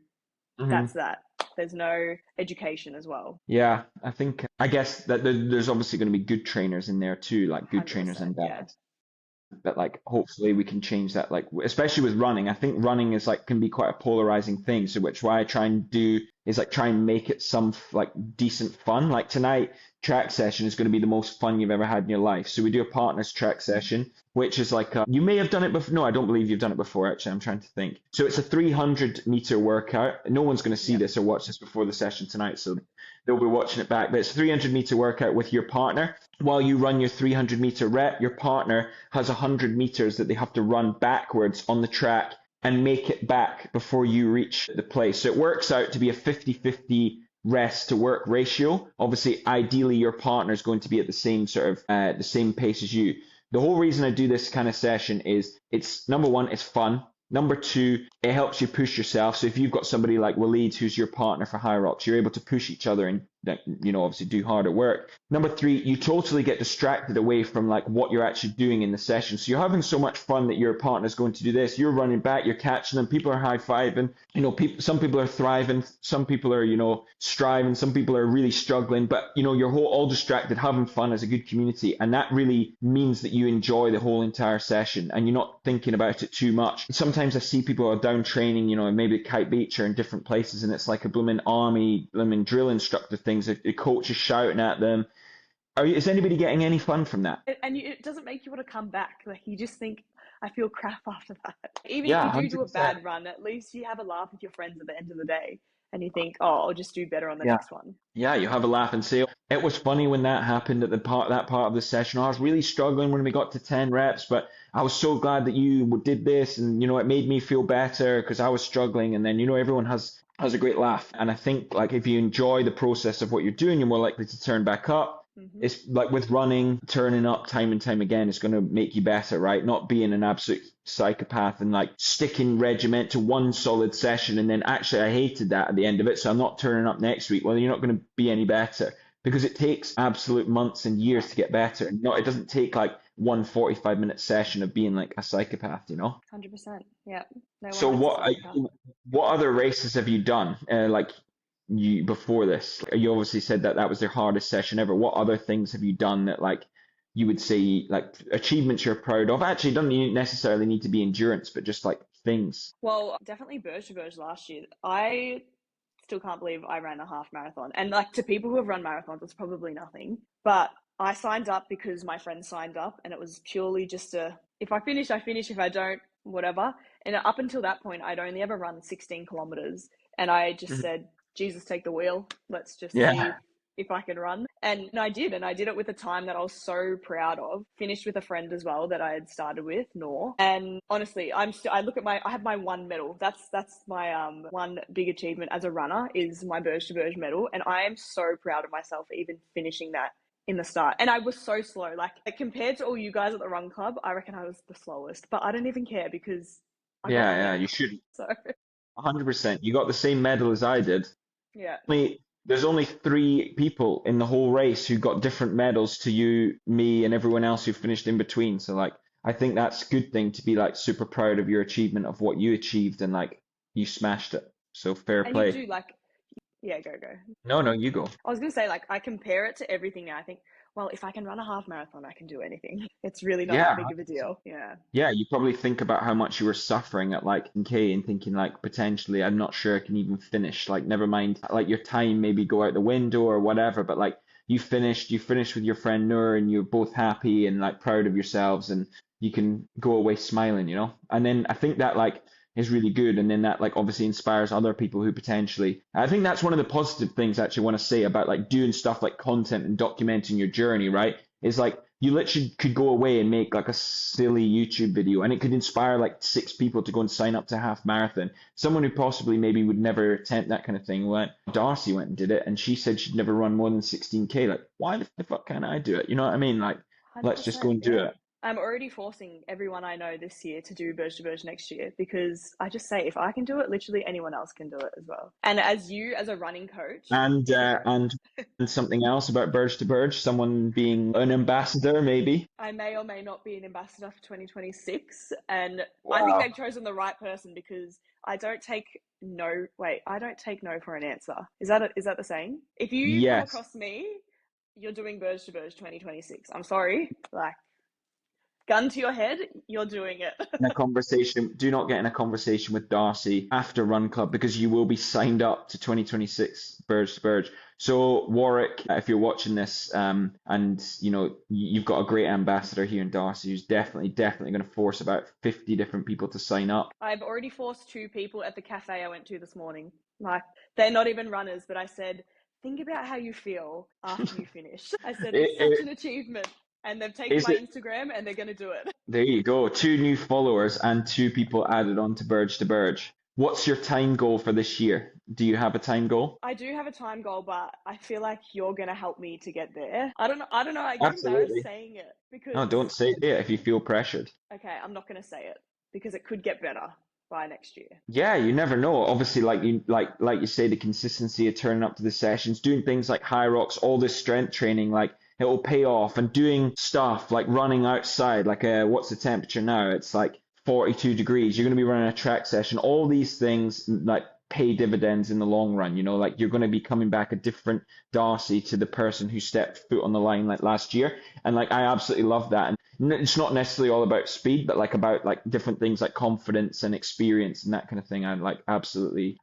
that's Hmm. that. There's no education as well. Yeah, I guess that there's obviously going to be good trainers in there too, like good trainers and 100%. Yeah. bad. But like hopefully we can change that, like especially with running. I think running is like can be quite a polarizing thing, so which why I try and do is like try and make it some like decent fun. Like tonight track session is going to be the most fun you've ever had in your life, so we do a partners track session, which is like you may have done it before. No, I don't believe you've done it before, actually. I'm trying to think. So it's a 300-meter workout. No one's going to see Yep. this or watch this before the session tonight, so they'll be watching it back. But it's a 300-meter workout with your partner. While you run your 300-meter rep, your partner has 100 meters that they have to run backwards on the track and make it back before you reach the place. So it works out to be a 50-50 rest to work ratio. Obviously, ideally, your partner is going to be at the same sort of the same pace as you. The whole reason I do this kind of session is it's number one, it's fun. Number two, it helps you push yourself. So if you've got somebody like Waleed, who's your partner for High Rocks, you're able to push each other and obviously do harder work. Number three, you totally get distracted away from like what you're actually doing in the session. So you're having so much fun that your partner's going to do this. You're running back, you're catching them. People are high fiving. Some people are thriving. Some people are, striving. Some people are really struggling. But you're all distracted, having fun as a good community, and that really means that you enjoy the whole entire session and you're not thinking about it too much. Sometimes I see people are down training, maybe at Kite Beach or in different places, and it's like a blooming army, blooming drill instructor things. The coach is shouting at them. Is anybody getting any fun from that? And it doesn't make you want to come back. Like you just think, I feel crap after that. Even if Yeah, you do a 100%. bad run, at least you have a laugh with your friends at the end of the day and you think, oh, I'll just do better on the Yeah. next one. Yeah, you have a laugh and say it was funny when that happened at that part of the session. I was really struggling when we got to 10 reps, but I was so glad that you did this, and it made me feel better because I was struggling. And then everyone has a great laugh. And I think like if you enjoy the process of what you're doing, you're more likely to turn back up. Hmm. It's like with running, turning up time and time again is going to make you better, right? Not being an absolute psychopath and like sticking regiment to one solid session and then actually I hated that at the end of it, so I'm not turning up next week. Well, you're not going to be any better because it takes absolute months and years to get better. Not it doesn't take like one 45-minute session of being like a psychopath. 100%. Yeah. No one So likes a psychopath. what other races have you done? Like you before this? You obviously said that was their hardest session ever. What other things have you done that like you would say like achievements you're proud of? Actually, it doesn't necessarily need to be endurance, but just like things. Well, definitely Burj to Burj last year. I still can't believe I ran a half marathon. And like to people who have run marathons, it's probably nothing. But I signed up because my friend signed up, and it was purely just if I finish, I finish. If I don't, whatever. And up until that point, I'd only ever run 16 kilometers. And I just Mhm. said, Jesus, take the wheel. Let's just see Yeah. if I can run. And I did. And I did it with a time that I was so proud of. Finished with a friend as well that I had started with, Nor. And honestly, I look at I have my one medal. That's my one big achievement as a runner is my Burj to Burj medal. And I am so proud of myself for even finishing that in the start. And I was so slow. Like compared to all you guys at the run club, I reckon I was the slowest. But I don't even care because I got Yeah, the yeah, medal. you should. So 100%. You got the same medal as I did. yeah. There's only three people in the whole race who got different medals to you, me, and everyone else who finished in between. So like, I think that's a good thing to be like super proud of your achievement of what you achieved and like you smashed it. So fair And you play. do like yeah, go. No, no, you go. I was gonna say, like, I compare it to everything now. I think, well, if I can run a half marathon, I can do anything. It's really not that Yeah, big of a deal. Yeah. yeah, you probably think about how much you were suffering at like K and thinking like potentially I'm not sure I can even finish. Like never mind like your time maybe go out the window or whatever, but like you finished with your friend Noor and you're both happy and like proud of yourselves and you can go away smiling. And then I think that like is really good and then that like obviously inspires other people who potentially I think that's one of the positive things I actually want to say about like doing stuff like content and documenting your journey, right? Is like you literally could go away and make like a silly YouTube video and it could inspire like six people to go and sign up to half marathon. Someone who possibly maybe would never attempt that kind of thing Darcie went and did it and she said she'd never run more than 16K. Like, why the fuck can't I do it? You know what I mean? Like, let's just go 100%. and do Yeah. it. I'm already forcing everyone I know this year to do Burj to Burj next year because I just say if I can do it, literally anyone else can do it as well. And as a running coach, And it's uh, a and and something else about Burge to Burge, someone being an ambassador maybe. I may or may not be an ambassador for 2026. And I think Wow. they've chosen the right person because I don't take no for an answer. Is that the saying? If you come Yes. across me, you're doing Burge to Burge 2026. I'm sorry. Like, gun to your head, you're doing it. In a conversation, do not get in a conversation with Darcie after Run Club because you will be signed up to 2026 Burge to Burge. So Warwick, if you're watching this, and you've got a great ambassador here in Darcie who's definitely going to force about 50 different people to sign up. I've already forced two people at the cafe I went to this morning. Like, they're not even runners, but I said, think about how you feel after you finish. I said, it's such I- an achievement. And they've taken Is my it? Instagram and they're going to do it. There you go. Two new followers and two people added on to Burge to Burge. What's your time goal for this year? Do you have a time goal? I do have a time goal, but I feel like you're going to help me to get there. I don't know. I don't know. I get embarrassed Absolutely. saying it No, because, don't say it if you feel pressured. okay, I'm not going to say it because it could get better by next year. Yeah, you never know. Obviously, like you say, the consistency of turning up to the sessions, doing things like high rocks, all this strength training, like it will pay off. And doing stuff like running outside, like what's the temperature now? It's like 42 degrees. You're going to be running a track session. All these things like pay dividends in the long run. Like you're going to be coming back a different Darcie to the person who stepped foot on the line like last year. And like I absolutely love that. And it's not necessarily all about speed, but like about like different things like confidence and experience and that kind of thing. I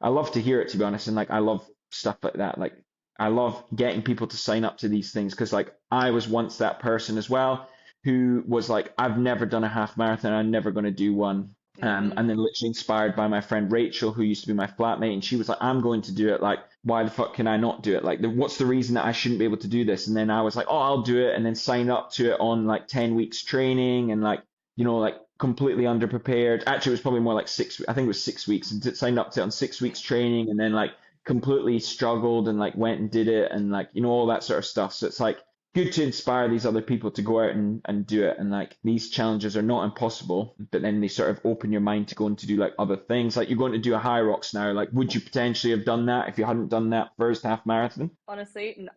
love to hear it to be honest. And like I love stuff like that. Like I love getting people to sign up to these things because like I was once that person as well. who was like, I've never done a half marathon, I'm never going to do one. Mm, And then literally inspired by my friend Rachel, who used to be my flatmate, and she was like, I'm going to do it. Like, why the fuck can I not do it? Like, what's the reason that I shouldn't be able to do this? And then I was like, oh, I'll do it, and then sign up to it on like 10 weeks training, and like, like completely underprepared. Actually, it was probably more like I think it was 6 weeks, and signed up to it on 6 weeks training, and then like completely struggled and like went and did it, and like, all that sort of stuff. So it's like good to inspire these other people to go out and do it. And like these challenges are not impossible, but then they sort of open your mind to go and to do like other things. Like you're going to do a high rocks now. Like, would you potentially have done that if you hadn't done that first half marathon? honestly,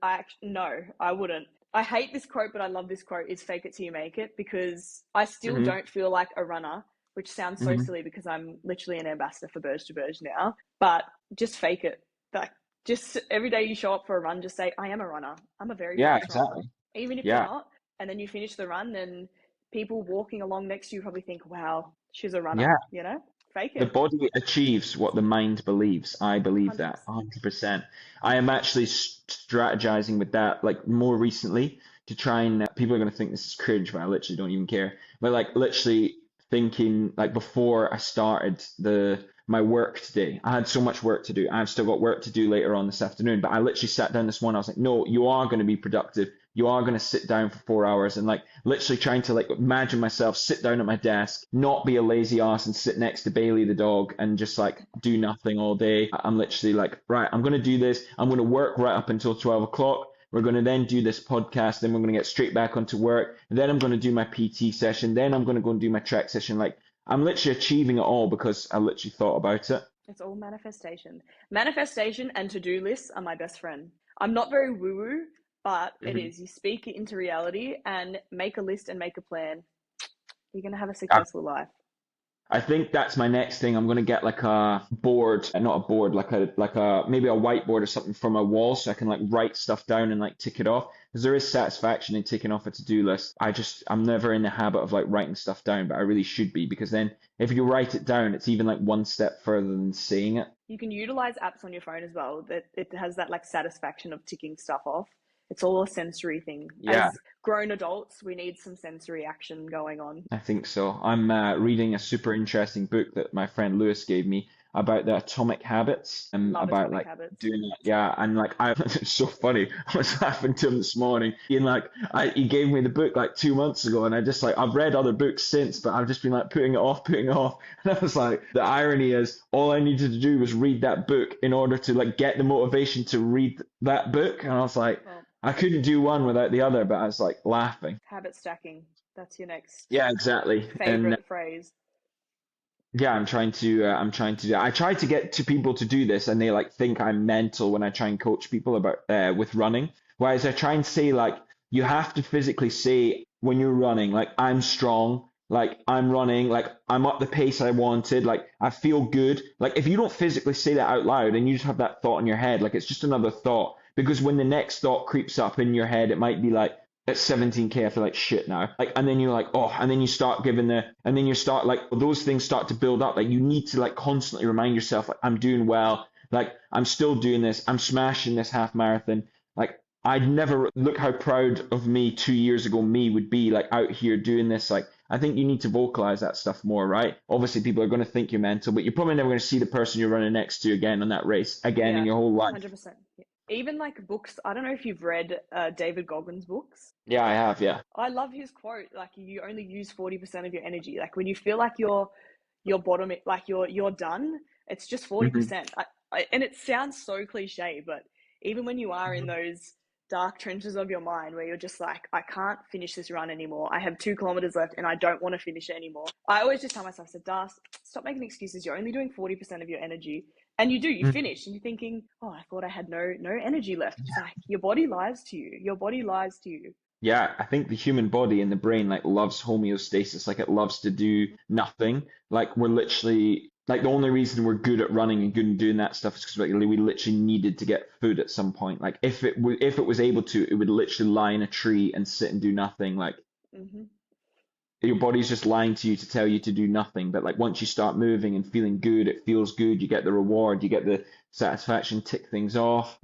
no, I wouldn't. I hate this quote, but I love this quote, is fake it till you make it, because I still Hmm. don't feel like a runner, which sounds so Hmm. silly because I'm literally an ambassador for Burge to Burge now, but just fake it. Like, just every day you show up for a run, just say, I am a runner. I'm a very Yeah, fast runner. exactly. Even if you're Yeah. not, and then you finish the run, and people walking along next to you probably think, wow, she's a runner, Yeah. Fake The it. body achieves what the mind believes. I believe that 100%. 100%. I am actually strategizing with that like more recently to try and people are going to think this is cringe, but I literally don't even care. But like literally thinking like before I started the my work today, I had so much work to do. I've still got work to do later on this afternoon, but I literally sat down this morning. I was like, no, you are going to be productive. You are going to sit down for 4 hours and like literally trying to like imagine myself sit down at my desk, not be a lazy ass and sit next to Bailey the dog and just like do nothing all day. I'm literally like, right, I'm going to do this. I'm going to work right up until 12 o'clock. We're going to then do this podcast. Then we're going to get straight back onto work. And then I'm going to do my PT session. Then I'm going to go and do my track session. Like I'm literally achieving it all because I literally thought about it. It's all manifestation. Manifestation and to-do lists are my best friend. I'm not very woo-woo, but it Mhm. is. You speak it into reality and make a list and make a plan. You're going to have a I successful life. I think that's my next thing. I'm gonna get like a board, not a board, like a maybe a whiteboard or something from a wall, so I can like write stuff down and like tick it off. Because there is satisfaction in ticking off a to-do list. I'm never in the habit of like writing stuff down, but I really should be because then if you write it down, it's even like one step further than saying it. You can utilize apps on your phone as well. That it has that like satisfaction of ticking stuff off. It's all a sensory thing. Yeah, As grown adults, we need some sensory action going on. I think so. I'm reading a super interesting book that my friend Lewis gave me about the atomic habits and Love about atomic like habits. doing that. Yeah, and like it's so funny. I was laughing to him this morning. He gave me the book like 2 months ago, and I just like I've read other books since, but I've just been like putting it off. And I was like, the irony is, all I needed to do was read that book in order to like get the motivation to read that book. And I was like, Well, I couldn't do one without the other, but I was like laughing. habit stacking. That's your next Yeah, exactly. And favorite phrase. yeah, I'm trying to do. I try to get to people to do this, and they like think I'm mental when I try and coach people about with running. Whereas I try and say like you have to physically say when you're running, like I'm strong, like I'm running, like I'm up the pace I wanted, like I feel good. Like if you don't physically say that out loud and you just have that thought in your head, like it's just another thought. Because when the next thought creeps up in your head, it might be like at 17K, I feel like shit now. Like, and then you're like, oh, and then you start and then you start like, those things start to build up. Like, you need to like constantly remind yourself, like, I'm doing well. Like, I'm still doing this. I'm smashing this half marathon. Like, I'd never look how proud of me 2 years ago me would be like out here doing this. Like, I think you need to vocalize that stuff more, right? Obviously, people are going to think you're mental, but you're probably never going to see the person you're running next to again on that race again in Yeah, your whole life. 100%. Even like books, I don't know if you've read David Goggins' books. Yeah, I have. Yeah. I love his quote, like you only use 40% of your energy. Like when you feel like you're bottom, like you're done, it's just Hmm. 40%. And it sounds so cliche, but even when you are in those dark trenches of your mind where you're just like, I can't finish this run anymore. I have 2 kilometers left and I don't want to finish it anymore. I always just tell myself, I said, Darce, stop making excuses. You're only doing 40% of your energy. And you finish and you're thinking, oh, I thought I had no energy left. It's like your body lies to you. Your body lies to you. Yeah, I think the human body and the brain like loves homeostasis, like it loves to do nothing. Like we're literally like the only reason we're good at running and good at doing that stuff is because like, we literally needed to get food at some point. Like if it was able to, it would literally lie in a tree and sit and do nothing. Like Hmm. your body's just lying to you to tell you to do nothing. But like once you start moving and feeling good, it feels good. You get the reward, you get the satisfaction, tick things off.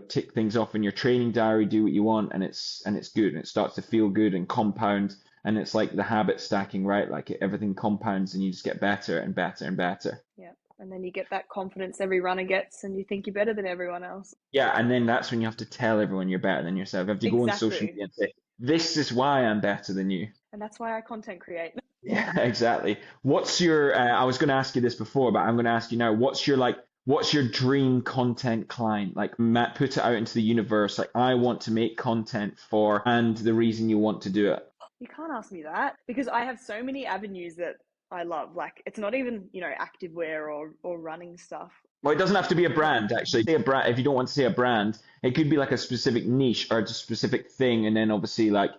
Tick things off in your training diary, do what you want, and it's good, and it starts to feel good and compound. And it's like the habit stacking, right? Like everything compounds, and you just get better and better and better. Yeah. And then you get that confidence every runner gets, and you think you're better than everyone else. Yeah, and then that's when you have to tell everyone you're better than yourself. You have to go on social Exactly. media and say, "This is why I'm better than you." And that's why I content create. Yeah, exactly. What's your, I was going to ask you this before, but I'm going to ask you now, what's your dream content client? Like, Matt, put it out into the universe. Like, I want to make content for, and the reason you want to do it. You can't ask me that because I have so many avenues that I love. Like, it's not even, activewear or running stuff. Well, it doesn't have to be a brand, actually. Say a brand, if you don't want to say a brand, it could be like a specific niche or a specific thing, and then obviously like,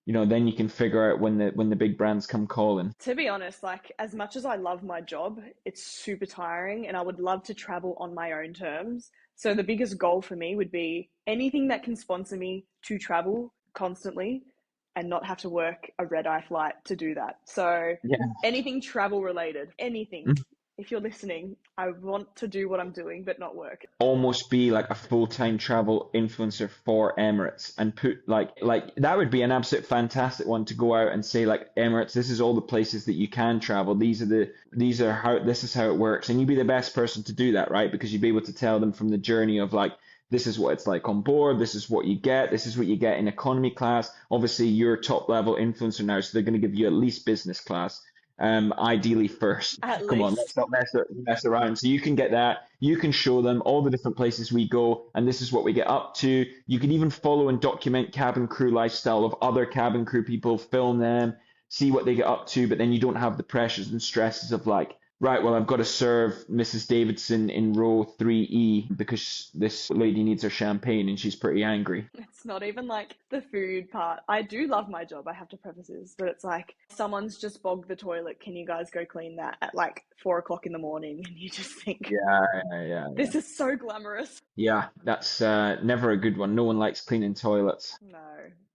then you can figure out when the big brands come calling. To be honest, like as much as I love my job, it's super tiring and I would love to travel on my own terms. So the biggest goal for me would be anything that can sponsor me to travel constantly and not have to work a red eye flight to do that. So Yeah. anything travel related, anything. If you're listening, I want to do what I'm doing, but not work. Almost be like a full-time travel influencer for Emirates and put like that would be an absolute fantastic one to go out and say like Emirates, this is all the places that you can travel. This is how it works. And you'd be the best person to do that, right? Because you'd be able to tell them from the journey of like this is what it's like on board, this is what you get, this is what you get in economy class. Obviously you're top level influencer now, so they're going to give you at least business class. Ideally first. At Come on, let's least. not mess around. So you can get that. You can show them all the different places we go, and this is what we get up to. You can even follow and document cabin crew lifestyle of other cabin crew people, film them, see what they get up to, but then you don't have the pressures and stresses of like, right, well, I've got to serve Mrs. Davidson in row 3E because this lady needs her champagne and she's pretty angry. It's not even like the food part. I do love my job, I have to preface this, but it's like someone's just bogged the toilet. Can you guys go clean that at like 4 o'clock in the morning? And you just think, Yeah. this is so glamorous. Yeah, that's never a good one. No one likes cleaning toilets. No,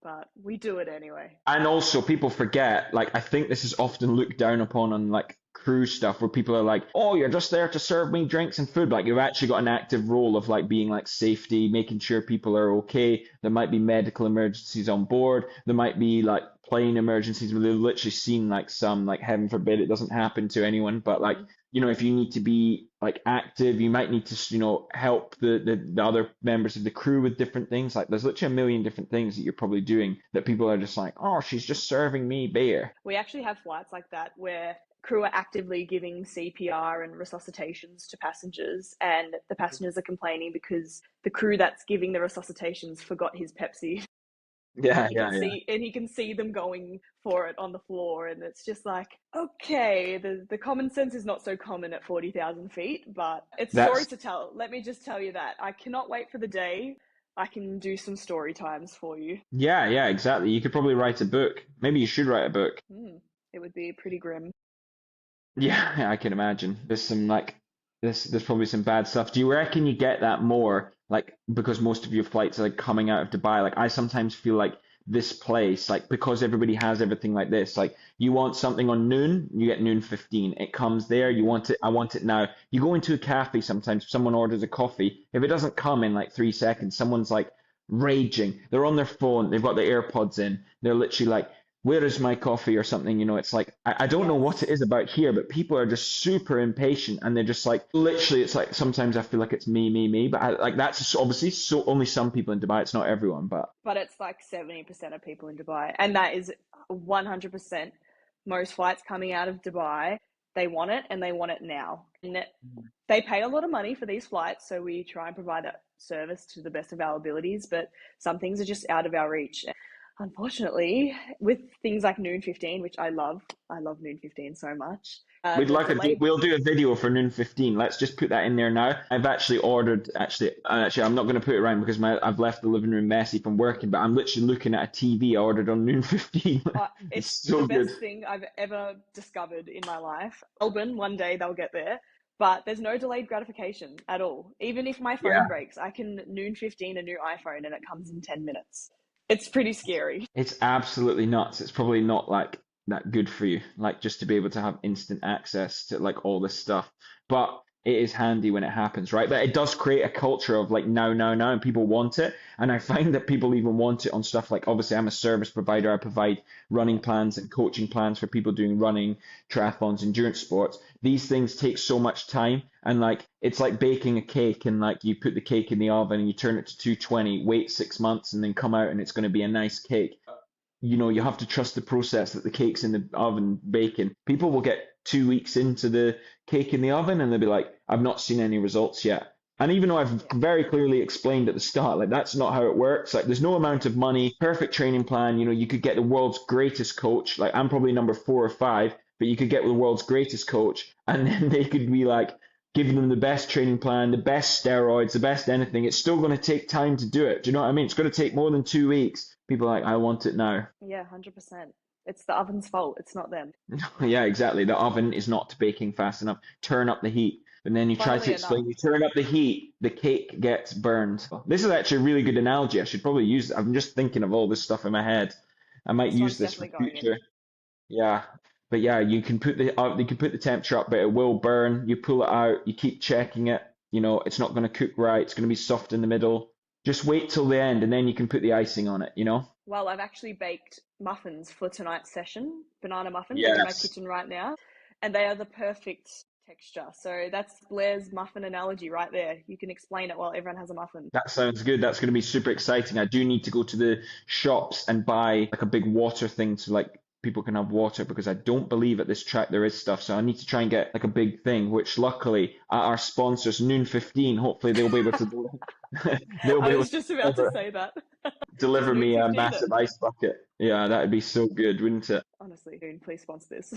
but we do it anyway. And also, people forget, like, I think this is often looked down upon on like cruise stuff where people are like, oh, you're just there to serve me drinks and food. Like, you've actually got an active role of like being like safety, making sure people are okay. There might be medical emergencies on board. There might be like plane emergencies where they've literally seen like some, like, heaven forbid it doesn't happen to anyone, but like, if you need to be like active, you might need to, help the other members of the crew with different things. Like there's literally a million different things that you're probably doing that people are just like, oh, she's just serving me beer. We actually have flights like that where crew are actively giving CPR and resuscitations to passengers, and the passengers are complaining because the crew that's giving the resuscitations forgot his Pepsi. Yeah, You yeah, can yeah. see, and you can see them going for it on the floor, and it's just like, okay, the common sense is not so common at 40,000 feet, but it's stories That's to tell. Let me just tell you that I cannot wait for the day I can do some story times for you. yeah, exactly. You could probably write a book. Maybe you should write a book. It would be pretty grim. Yeah, I can imagine. There's probably some bad stuff. Do you reckon you get that more, like, because most of your flights are like coming out of Dubai? Like, I sometimes feel like this place, like, because everybody has everything like this, like, you want something on noon, you get noon 15. It comes there, you want it, I want it now. You go into a cafe sometimes, someone orders a coffee. If it doesn't come in like 3 seconds, someone's like raging. They're on their phone, they've got their AirPods in, they're literally like, where is my coffee or something? It's like, I don't know what it Yes. is about here, but people are just super impatient and they're just like, literally, it's like sometimes I feel like it's me, but like that's obviously so only some people in Dubai, it's not everyone, but But it's like 70% of people in Dubai. And that is 100% most flights coming out of Dubai. They want it and they want it now. And they pay a lot of money for these flights. So we try and provide that service to the best of our abilities. But some things are just out of our reach. Unfortunately, with things like Noon 15, which I love Noon 15 so much. we'd The like delay. we'll do a video for noon 15. Let's just put that in there now. I've actually ordered, I'm not going to put it around because I've left the living room messy from working, but I'm literally looking at a TV I ordered on noon 15. It's It's the so good. best thing I've ever discovered in my life. Melbourne, one day they'll get there, but there's no delayed gratification at all. Even if my phone Yeah. breaks, I can Noon 15 a new iPhone and it comes in 10 minutes. It's pretty scary. It's absolutely nuts. It's probably not like that good for you, like just to be able to have instant access to like all this stuff. But it is handy when it happens, right? But it does create a culture of like now, now, now, and people want it. And I find that people even want it on stuff like, obviously I'm a service provider. I provide running plans and coaching plans for people doing running, triathlons, endurance sports. These things take so much time, and like it's like baking a cake, and like you put the cake in the oven and you turn it to 220, wait 6 months, and then come out and it's going to be a nice cake. You have to trust the process that the cake's in the oven baking. People will get 2 weeks into the cake in the oven and they'll be like, I've not seen any results yet. And even though I've Yeah. very clearly explained at the start, like that's not how it works. Like there's no amount of money, perfect training plan. You could get the world's greatest coach. Like I'm probably number 4 or 5, but you could get the world's greatest coach, and then they could be like giving them the best training plan, the best steroids, the best anything. It's still going to take time to do it. Do you know what I mean? It's going to take more than 2 weeks. People are like, I want it now. Yeah, 100%. It's the oven's fault. It's not them. Yeah, exactly. The oven is not baking fast enough. Turn up the heat. And then you try to Funnily enough, explain, you turn up the heat, the cake gets burned. This is actually a really good analogy. I should probably use it. I'm just thinking of all this stuff in my head. I might this use one's this for definitely going in. future. Yeah. But yeah, you can put the temperature up, but it will burn. You pull it out, you keep checking it. It's not going to cook right. It's going to be soft in the middle. Just wait till the end, and then you can put the icing on it. Well, I've actually baked muffins for tonight's session, banana muffins. I'm in my Yes. kitchen right now, and they are the perfect texture. So that's Blair's muffin analogy right there. You can explain it while everyone has a muffin. That sounds good. That's going to be super exciting. I do need to go to the shops and buy like a big water thing so like people can have water, because I don't believe at this track there is stuff. So I need to try and get like a big thing, which luckily at our sponsors, Noon 15, hopefully they'll be able to they'll be I able was to just about to deliver, say that. It's deliver noon me a 15 massive then. ice bucket. Yeah, that'd be so good, wouldn't it? Honestly, Noon, please sponsor this.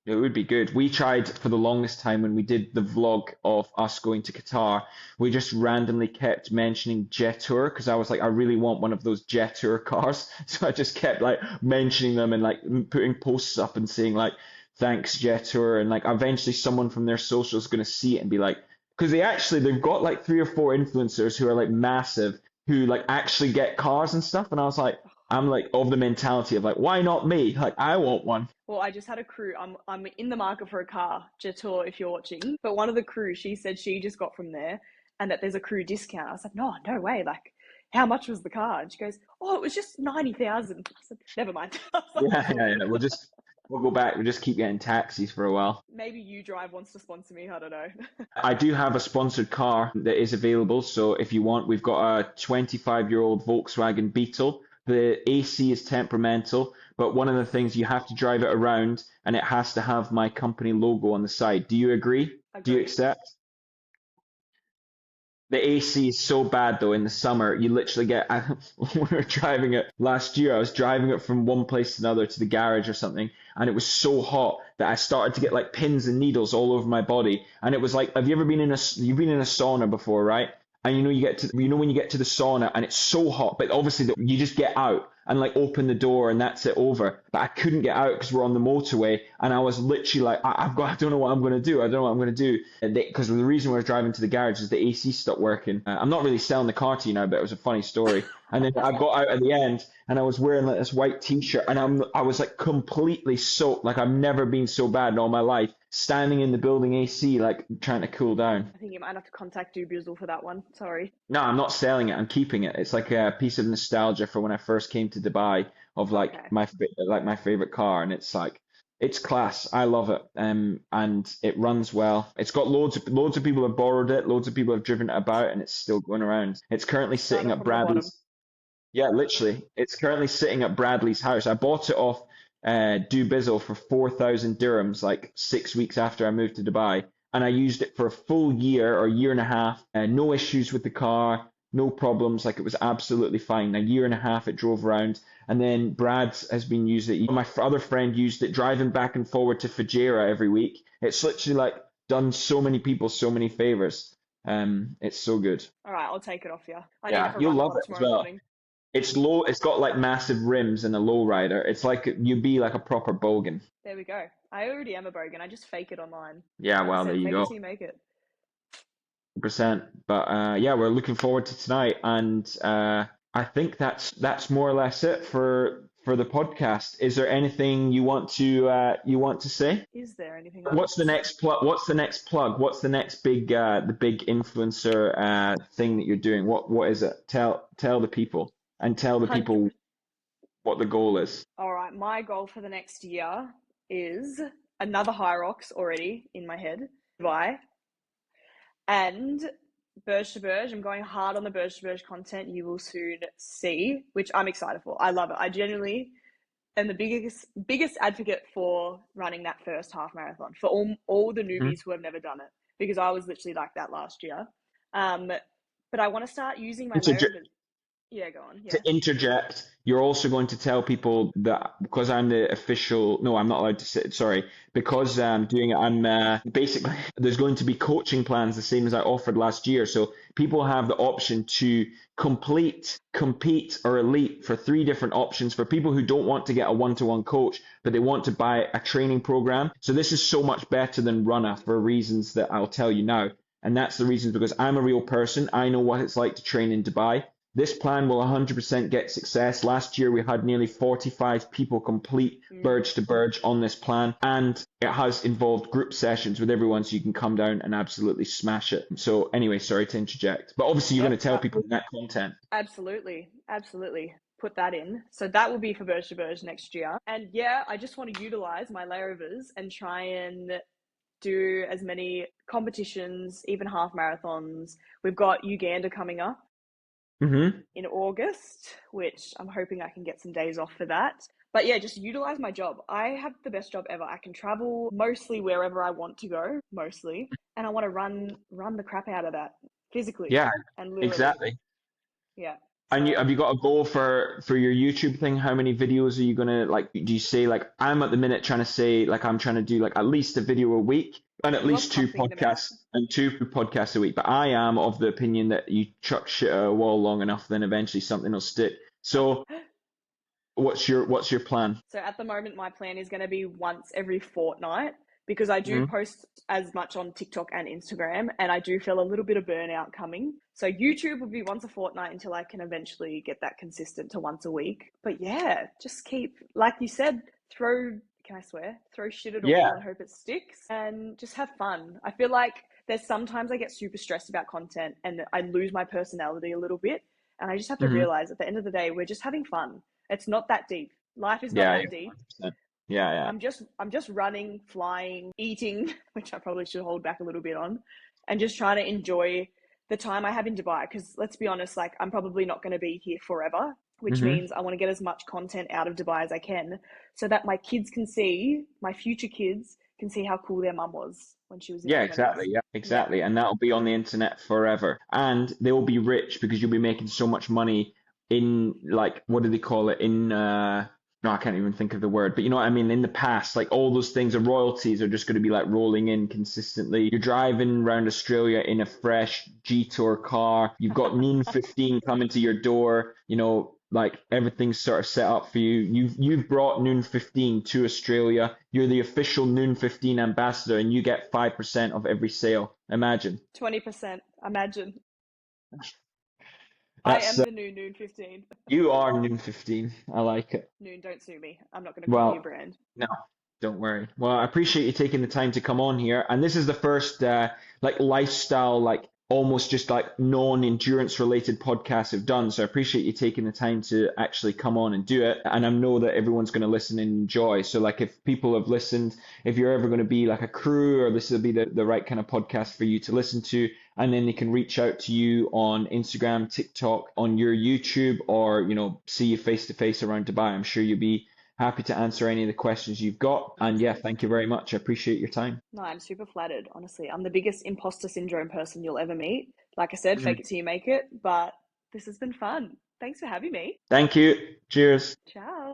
It would be good. We tried for the longest time when we did the vlog of us going to Qatar. We just randomly kept mentioning Jetour because I was like, I really want one of those Jetour cars. So I just kept like mentioning them and like putting posts up and saying like, thanks Jetour. And like eventually someone from their social is going to see it and be like, because they've got like 3 or 4 influencers who are like massive, who like actually get cars and stuff. And I was like, I'm like of the mentality of like, why not me? Like I want one. Well, I just had a crew. I'm in the market for a car, Jetour, if you're watching. But one of the crew, she said she just got from there and that there's a crew discount. I was like, no, no way. Like, how much was the car? And she goes, oh, it was just 90,000. I said, never mind. I was like, Yeah, it's all yeah, good. yeah. We'll go back. We'll just keep getting taxis for a while. Maybe You Drive wants to sponsor me. I don't know. I do have a sponsored car that is available, so if you want, we've got a 25-year-old Volkswagen Beetle. The AC is temperamental, but one of the things you have to drive it around, and it has to have my company logo on the side. Do you agree? Do you Agree. accept? The AC is so bad though in the summer. You literally get, when we were driving it last year, I was driving it from one place to another to the garage or something, and it was so hot that I started to get like pins and needles all over my body. And it was like, have you ever you've been in a sauna before, right? And when you get to the sauna and it's so hot, but obviously you just get out and like open the door and that's it over. But I couldn't get out because we're on the motorway, and I was literally like, I don't know what I'm going to do. I don't know what I'm going to do. Because the reason we were driving to the garage is the AC stopped working. I'm not really selling the car to you now, but it was a funny story. And then I got out at the end and I was wearing like this white t-shirt, and I was like completely soaked. Like I've never been so bad in all my life, standing in the building AC, like trying to cool down. I think you might have to contact Dubizzle for that one. Sorry. No, I'm not selling it. I'm keeping it. It's like a piece of nostalgia for when I first came to Dubai, of like Okay. my favorite car, and it's like it's class. I love it. And it runs well. It's got loads of people have borrowed it. Loads of people have driven it about, and it's still going around. It's currently sitting Started at from the bottom. Bradley's. Yeah, literally. It's currently sitting at Bradley's house. I bought it off Dubizzle for 4,000 dirhams like 6 weeks after I moved to Dubai. And I used it for a full year or year and a half. No issues with the car, no problems. Like it was absolutely fine. A year and a half it drove around. And then Brad has been using it. My other friend used it driving back and forward to Fujairah every week. It's literally like done so many people so many favors. It's so good. All right, I'll take it off you. I need to Yeah, have a you'll run love along it as tomorrow well. morning. It's low. It's got like massive rims and a low rider. It's like you'd be like a proper bogan. There we go. I already am a bogan. I just fake it online. Yeah, Like I well, there said, you fake it go, till you make it. 100%. But yeah, we're looking forward to tonight, and I think that's more or less it for the podcast. Is there anything you want to say? Is there anything I What's want the to say? next plug? What's the next plug? What's the next big the big influencer thing that you're doing? What is it? Tell the people and tell the 100. people what the goal is. All right, my goal for the next year is another High Rocks already in my head. Dubai and Burj to Burj. I'm going hard on the Burj to Burj content. You will soon see, which I'm excited for. I love it. I genuinely am the biggest advocate for running that first half marathon for all the Mhm. newbies who have never done it, because I was literally like that last year. But I want to start using my layer of it. Yeah, go on. To Yeah. interject, you're also going to tell people that because I'm the official, no, I'm not allowed to say, sorry, because I'm doing it, I'm basically, there's going to be coaching plans the same as I offered last year. So people have the option to complete, compete, or elite for 3 different options for people who don't want to get a one-to-one coach, but they want to buy a training program. So this is so much better than Runner for reasons that I'll tell you now. And that's the reason because I'm a real person. I know what it's like to train in Dubai. This plan will 100% get success. Last year, we had nearly 45 people complete Burge to Burge on this plan, and it has involved group sessions with everyone, so you can come down and absolutely smash it. So, anyway, sorry to interject, but obviously, you're going Yep. to tell people that content. Absolutely. Absolutely. Put that in. So that will be for Burj to Burj next year. And yeah, I just want to utilize my layovers and try and do as many competitions, even half marathons. We've got Uganda coming up Hmm. in August, which I'm hoping I can get some days off for that. But yeah, just utilize my job. I have the best job ever. I can travel mostly wherever I want to go, mostly, and I want to run the crap out of that physically Yeah, and literally. exactly. Yeah. And So have you got a goal for your YouTube thing? How many videos are you gonna like? Do you say like I'm at the minute trying to say like I'm trying to do like at least a video a week and at you love least two pumping them out. podcasts and 2 podcasts a week? But I am of the opinion that you chuck shit at a wall long enough, then eventually something will stick. So what's your plan? So at the moment, my plan is going to be once every fortnight, because I do Hmm. post as much on TikTok and Instagram, and I do feel a little bit of burnout coming. So YouTube would be once a fortnight until I can eventually get that consistent to once a week. But yeah, just keep, like you said, can I swear? Throw shit at a Yeah. wall and hope it sticks and just have fun. I feel like there's sometimes I get super stressed about content and I lose my personality a little bit. And I just have to Hmm. realize at the end of the day, we're just having fun. It's not that deep. Life is not Yeah. Yeah. that deep. 100%. Yeah. Yeah. I'm just running, flying, eating, which I probably should hold back a little bit on, and just trying to enjoy the time I have in Dubai. Because let's be honest, like I'm probably not going to be here forever, which Hmm. means I want to get as much content out of Dubai as I can, so that my kids can see, my future kids can see how cool their mum was when she was in Yeah, her exactly. 20s. Yeah, Yeah. exactly. And that'll be on the internet forever. And they will be rich because you'll be making so much money in like what do they call it? In no, I can't even think of the word, but you know what I mean? In the past, like all those things, the royalties are just going to be like rolling in consistently. You're driving around Australia in a fresh G-Tour car. You've got Noon 15 coming to your door. You know, like everything's sort of set up for you. You've brought Noon 15 to Australia. You're the official Noon 15 ambassador, and you get 5% of every sale. Imagine. 20%. Imagine. I That's am the new Noon 15. you are Noon 15. I like it. Noon, don't sue me. I'm not going to copy your Well, brand. no, don't worry. Well, I appreciate you taking the time to come on here. And this is the first like lifestyle, like almost just like non-endurance related podcast I've done. So I appreciate you taking the time to actually come on and do it. And I know that everyone's going to listen and enjoy. So like if people have listened, if you're ever going to be like a crew or this will be the right kind of podcast for you to listen to, and then they can reach out to you on Instagram, TikTok, on your YouTube, or you know, see you face to face around Dubai. I'm sure you'll be happy to answer any of the questions you've got. And yeah, Awesome. thank you very much. I appreciate your time. No, I'm super flattered, honestly. I'm the biggest imposter syndrome person you'll ever meet. Like I said, Mhm. fake it till you make it, but this has been fun. Thanks for having me. Thank you. Cheers. Ciao.